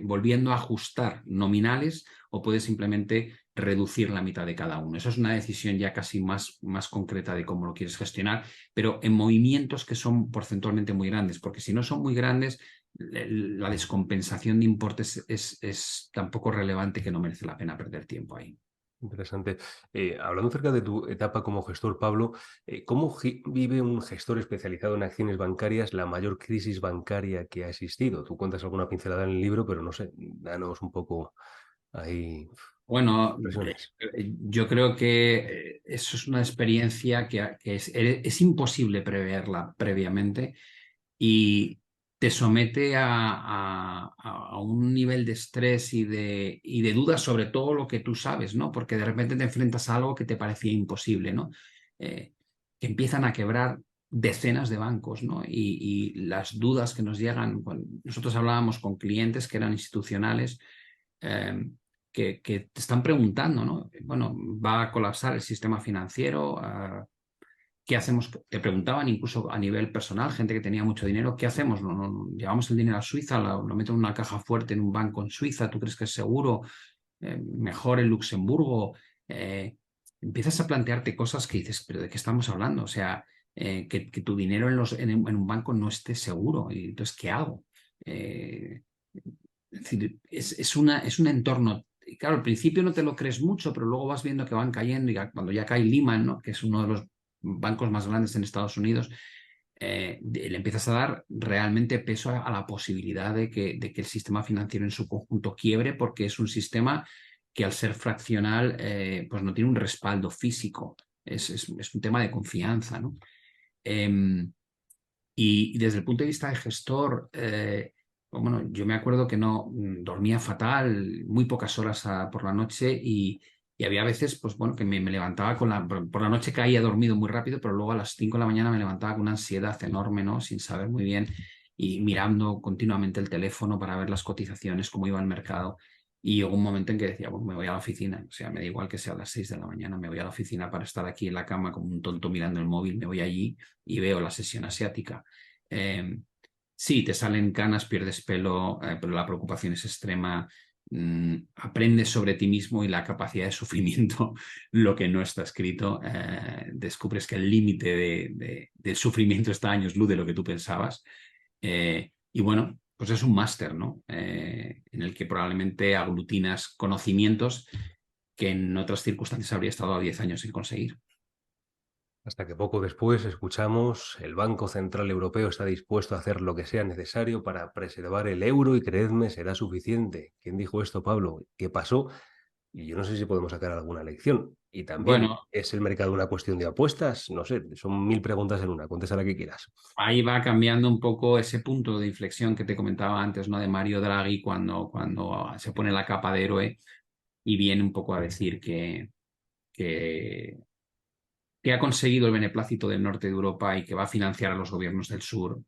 volviendo a ajustar nominales o puedes simplemente reducir la mitad de cada uno. Eso es una decisión ya casi más concreta de cómo lo quieres gestionar, pero en movimientos que son porcentualmente muy grandes, porque si no son muy grandes, la descompensación de importes es tan poco relevante que no merece la pena perder tiempo ahí. Interesante. Hablando acerca de tu etapa como gestor, Pablo, ¿cómo vive un gestor especializado en acciones bancarias la mayor crisis bancaria que ha existido? Tú cuentas alguna pincelada en el libro, pero no sé, danos un poco ahí Bueno, impresiones. yo creo que eso es una experiencia que es imposible preverla previamente y te somete a un nivel de estrés y de dudas sobre todo lo que tú sabes, ¿no? Porque de repente te enfrentas a algo que te parecía imposible, ¿no? Eh, que empiezan a quebrar decenas de bancos, ¿no? Y las dudas que nos llegan, nosotros hablábamos con clientes que eran institucionales, eh, que te están preguntando, ¿no? Bueno, ¿va a colapsar el sistema financiero? ¿Qué hacemos? Te preguntaban incluso a nivel personal, gente que tenía mucho dinero, ¿qué hacemos? ¿Llevamos el dinero a Suiza? ¿Lo meto en una caja fuerte en un banco en Suiza? ¿Tú crees que es seguro? ¿Mejor en Luxemburgo? Eh, Empiezas a plantearte cosas que dices, ¿pero de qué estamos hablando? O sea, que tu dinero en un banco no esté seguro. Y entonces, ¿qué hago? Eh, es decir, es un entorno. Y claro, al principio no te lo crees mucho, pero luego vas viendo que van cayendo y cuando ya cae Lehman, ¿no? Que es uno de los bancos más grandes en Estados Unidos, le empiezas a dar realmente peso a la posibilidad de que el sistema financiero en su conjunto quiebre porque es un sistema que al ser fraccional pues no tiene un respaldo físico. Es un tema de confianza, ¿no? Em, y desde el punto de vista de gestor, bueno, yo me acuerdo que no dormía fatal, muy pocas horas por la noche y había veces, pues bueno, que me levantaba por la noche caía dormido muy rápido, pero luego a las 5 de la mañana me levantaba con una ansiedad enorme, ¿no? Sin saber muy bien y mirando continuamente el teléfono para ver las cotizaciones, cómo iba el mercado. Y llegó un momento en que decía, bueno, me voy a la oficina, o sea, me da igual que sea a las 6 de la mañana, me voy a la oficina para estar aquí en la cama como un tonto mirando el móvil, me voy allí y veo la sesión asiática. Eh, sí, te salen canas, pierdes pelo, pero la preocupación es extrema. Aprendes sobre ti mismo y la capacidad de sufrimiento, lo que no está escrito. Descubres que el límite del sufrimiento está a años luz de lo que tú pensabas. Y bueno, pues es un máster, ¿no? En el que probablemente aglutinas conocimientos que en otras circunstancias habría estado a 10 años sin conseguir. Hasta que poco después escuchamos, el Banco Central Europeo está dispuesto a hacer lo que sea necesario para preservar el euro y creedme, será suficiente. ¿Quién dijo esto, Pablo? ¿Qué pasó? Y yo no sé si podemos sacar alguna lección. Y también, Bueno, ¿es el mercado una cuestión de apuestas? No sé, son mil preguntas en una. Contesta la que quieras. ahí va cambiando un poco ese punto de inflexión que te comentaba antes, ¿no? De Mario Draghi cuando se pone la capa de héroe y viene un poco a decir que, que ha conseguido el beneplácito del norte de Europa y que va a financiar a los gobiernos del sur.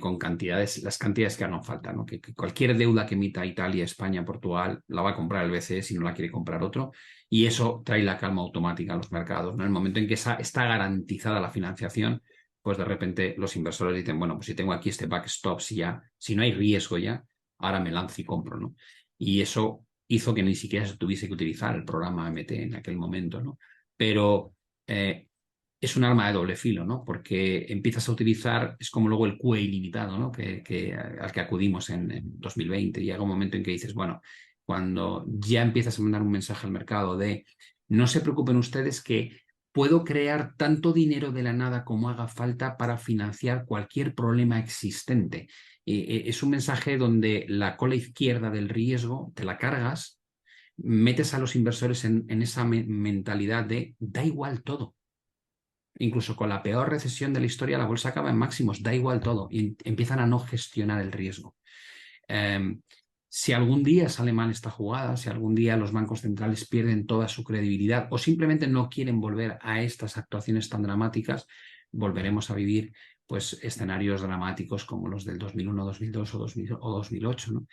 con las cantidades que hagan falta, ¿no? Que cualquier deuda que emita Italia, España, Portugal, la va a comprar el BCE si no la quiere comprar otro, y eso trae la calma automática a los mercados, ¿no? En el momento en que está garantizada la financiación, pues de repente los inversores dicen, bueno, pues si tengo aquí este backstop, si no hay riesgo ya, ahora me lanzo y compro, ¿no? Y eso hizo que ni siquiera se tuviese que utilizar el programa AMT en aquel momento, ¿no? Pero es un arma de doble filo, ¿no? Porque empiezas a utilizar, es como luego el QE ilimitado, ¿no? Al que acudimos en 2020. Llega un momento en que dices, bueno, cuando ya empiezas a mandar un mensaje al mercado de no se preocupen ustedes que puedo crear tanto dinero de la nada como haga falta para financiar cualquier problema existente. Es un mensaje donde la cola izquierda del riesgo te la cargas, metes a los inversores en esa mentalidad de da igual todo. Incluso con la peor recesión de la historia, la bolsa acaba en máximos, da igual todo, y empiezan a no gestionar el riesgo. Si algún día sale mal esta jugada, si algún día los bancos centrales pierden toda su credibilidad o simplemente no quieren volver a estas actuaciones tan dramáticas, volveremos a vivir pues, escenarios dramáticos como los del 2001, 2002 o 2008. ¿No?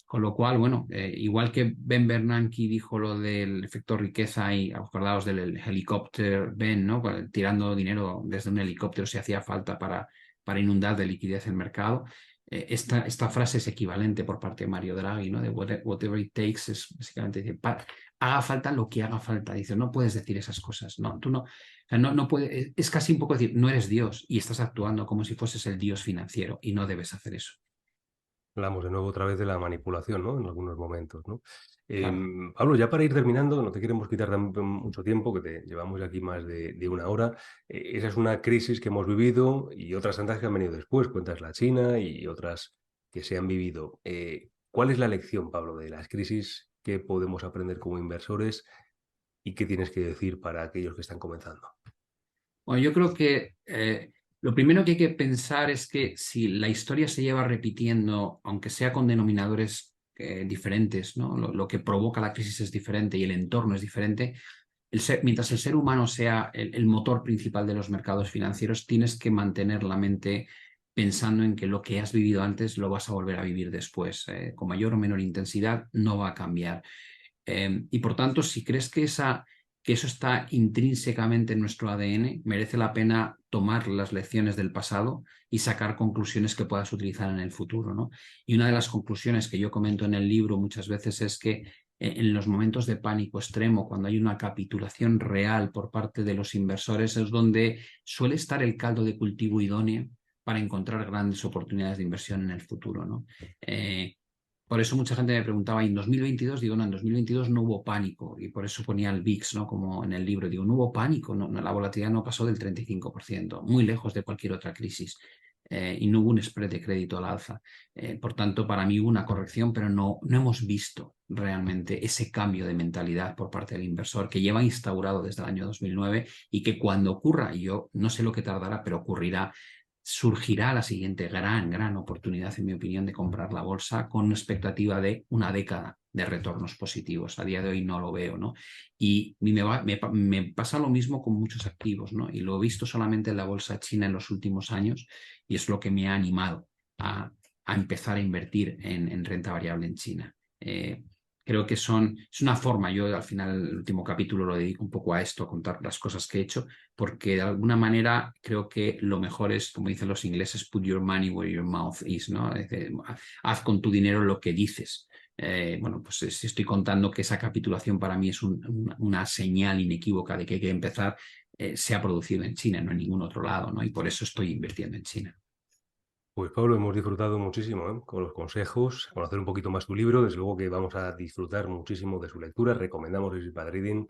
Con lo cual, bueno, igual que Ben Bernanke dijo lo del efecto riqueza y acordaos del helicóptero Ben, ¿no? Tirando dinero desde un helicóptero si hacía falta para inundar de liquidez el mercado. Esta frase es equivalente por parte de Mario Draghi, ¿no? De whatever it takes, es básicamente decir, haga falta lo que haga falta. Dice, no puedes decir esas cosas, no, tú no, o sea, no puedes, es casi un poco decir, no eres Dios y estás actuando como si fueses el Dios financiero y no debes hacer eso. Hablamos de nuevo otra vez de la manipulación, ¿no? En algunos momentos, ¿no? Claro. Pablo, ya para ir terminando, no te queremos quitar mucho tiempo, que te llevamos aquí más de una hora. Esa es una crisis que hemos vivido y otras tantas que han venido después. Cuentas la China y otras que se han vivido. ¿Cuál es la lección, Pablo, de las crisis que podemos aprender como inversores y qué tienes que decir para aquellos que están comenzando? Bueno, yo creo que lo primero que hay que pensar es que si la historia se lleva repitiendo, aunque sea con denominadores diferentes, ¿no? Lo que provoca la crisis es diferente y el entorno es diferente, mientras el ser humano sea el motor principal de los mercados financieros, tienes que mantener la mente pensando en que lo que has vivido antes lo vas a volver a vivir después. Con mayor o menor intensidad, no va a cambiar. Y por tanto, si crees que eso está intrínsecamente en nuestro ADN, merece la pena tomar las lecciones del pasado y sacar conclusiones que puedas utilizar en el futuro, ¿no? Y una de las conclusiones que yo comento en el libro muchas veces es que en los momentos de pánico extremo, cuando hay una capitulación real por parte de los inversores, es donde suele estar el caldo de cultivo idóneo para encontrar grandes oportunidades de inversión en el futuro, ¿no? Por eso mucha gente me preguntaba, ¿y en 2022? Digo, no, en 2022 no hubo pánico, y por eso ponía el VIX, ¿no? Como en el libro, digo, no hubo pánico, la volatilidad no pasó del 35%, muy lejos de cualquier otra crisis, y no hubo un spread de crédito al alza. Por tanto, para mí hubo una corrección, pero no hemos visto realmente ese cambio de mentalidad por parte del inversor que lleva instaurado desde el año 2009 y que cuando ocurra, y yo no sé lo que tardará, pero ocurrirá, surgirá la siguiente gran oportunidad, en mi opinión, de comprar la bolsa con expectativa de una década de retornos positivos. A día de hoy no lo veo, ¿no? Y me pasa lo mismo con muchos activos, ¿no? Y lo he visto solamente en la bolsa china en los últimos años y es lo que me ha animado a empezar a invertir en renta variable en China. Creo que es una forma, yo al final el último capítulo lo dedico un poco a esto, a contar las cosas que he hecho, porque de alguna manera creo que lo mejor es, como dicen los ingleses, put your money where your mouth is, ¿no? Es decir, haz con tu dinero lo que dices. Bueno, pues estoy contando que esa capitulación para mí es una señal inequívoca de que hay que empezar, se ha producido en China, no en ningún otro lado, ¿no? Y por eso estoy invirtiendo en China. Pues Pablo, hemos disfrutado muchísimo, con los consejos, conocer un poquito más tu libro. Desde luego que vamos a disfrutar muchísimo de su lectura. Recomendamos Easy Reading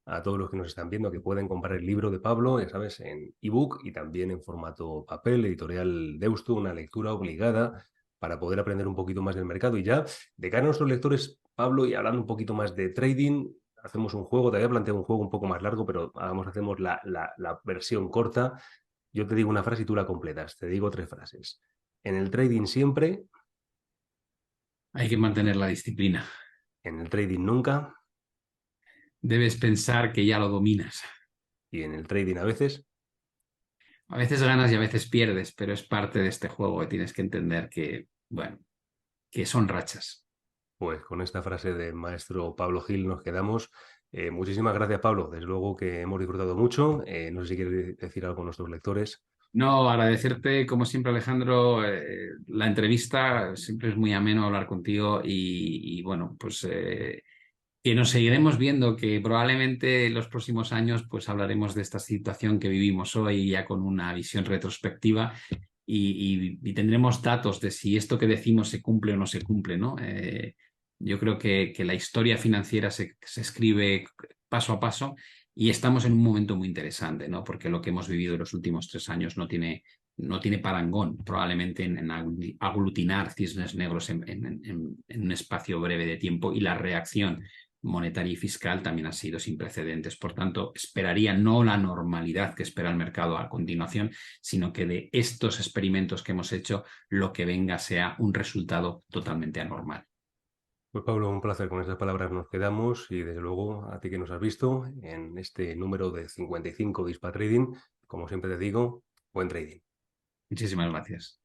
a todos los que nos están viendo que pueden comprar el libro de Pablo, ya sabes, en ebook y también en formato papel, editorial Deusto, una lectura obligada para poder aprender un poquito más del mercado. Y ya, de cara a nuestros lectores, Pablo, y hablando un poquito más de trading, hacemos un juego. Te había planteado un juego un poco más largo, pero hacemos la versión corta. Yo te digo una frase y tú la completas. Te digo tres frases. En el trading siempre, Hay que mantener la disciplina. en el trading nunca Debes pensar que ya lo dominas. y en el trading a veces. A veces ganas y a veces pierdes, pero es parte de este juego que tienes que entender que, bueno, que son rachas. Pues con esta frase del maestro Pablo Gil nos quedamos. Muchísimas gracias, Pablo. Desde luego que hemos disfrutado mucho. No sé si quieres decir algo a nuestros lectores. No, agradecerte como siempre, Alejandro, la entrevista. Siempre es muy ameno hablar contigo y bueno, pues que nos seguiremos viendo, que probablemente en los próximos años pues hablaremos de esta situación que vivimos hoy ya con una visión retrospectiva y tendremos datos de si esto que decimos se cumple o no se cumple, ¿no? Yo creo que la historia financiera se escribe paso a paso y estamos en un momento muy interesante, ¿no? Porque lo que hemos vivido en los últimos 3 años no tiene parangón, probablemente en aglutinar cisnes negros en un espacio breve de tiempo y la reacción monetaria y fiscal también ha sido sin precedentes. Por tanto, esperaría no la normalidad que espera el mercado a continuación, sino que de estos experimentos que hemos hecho, lo que venga sea un resultado totalmente anormal. Pues Pablo, un placer. Con esas palabras nos quedamos y desde luego a ti que nos has visto en este número de 55 de Hispa Trading, como siempre te digo, buen trading. Muchísimas gracias.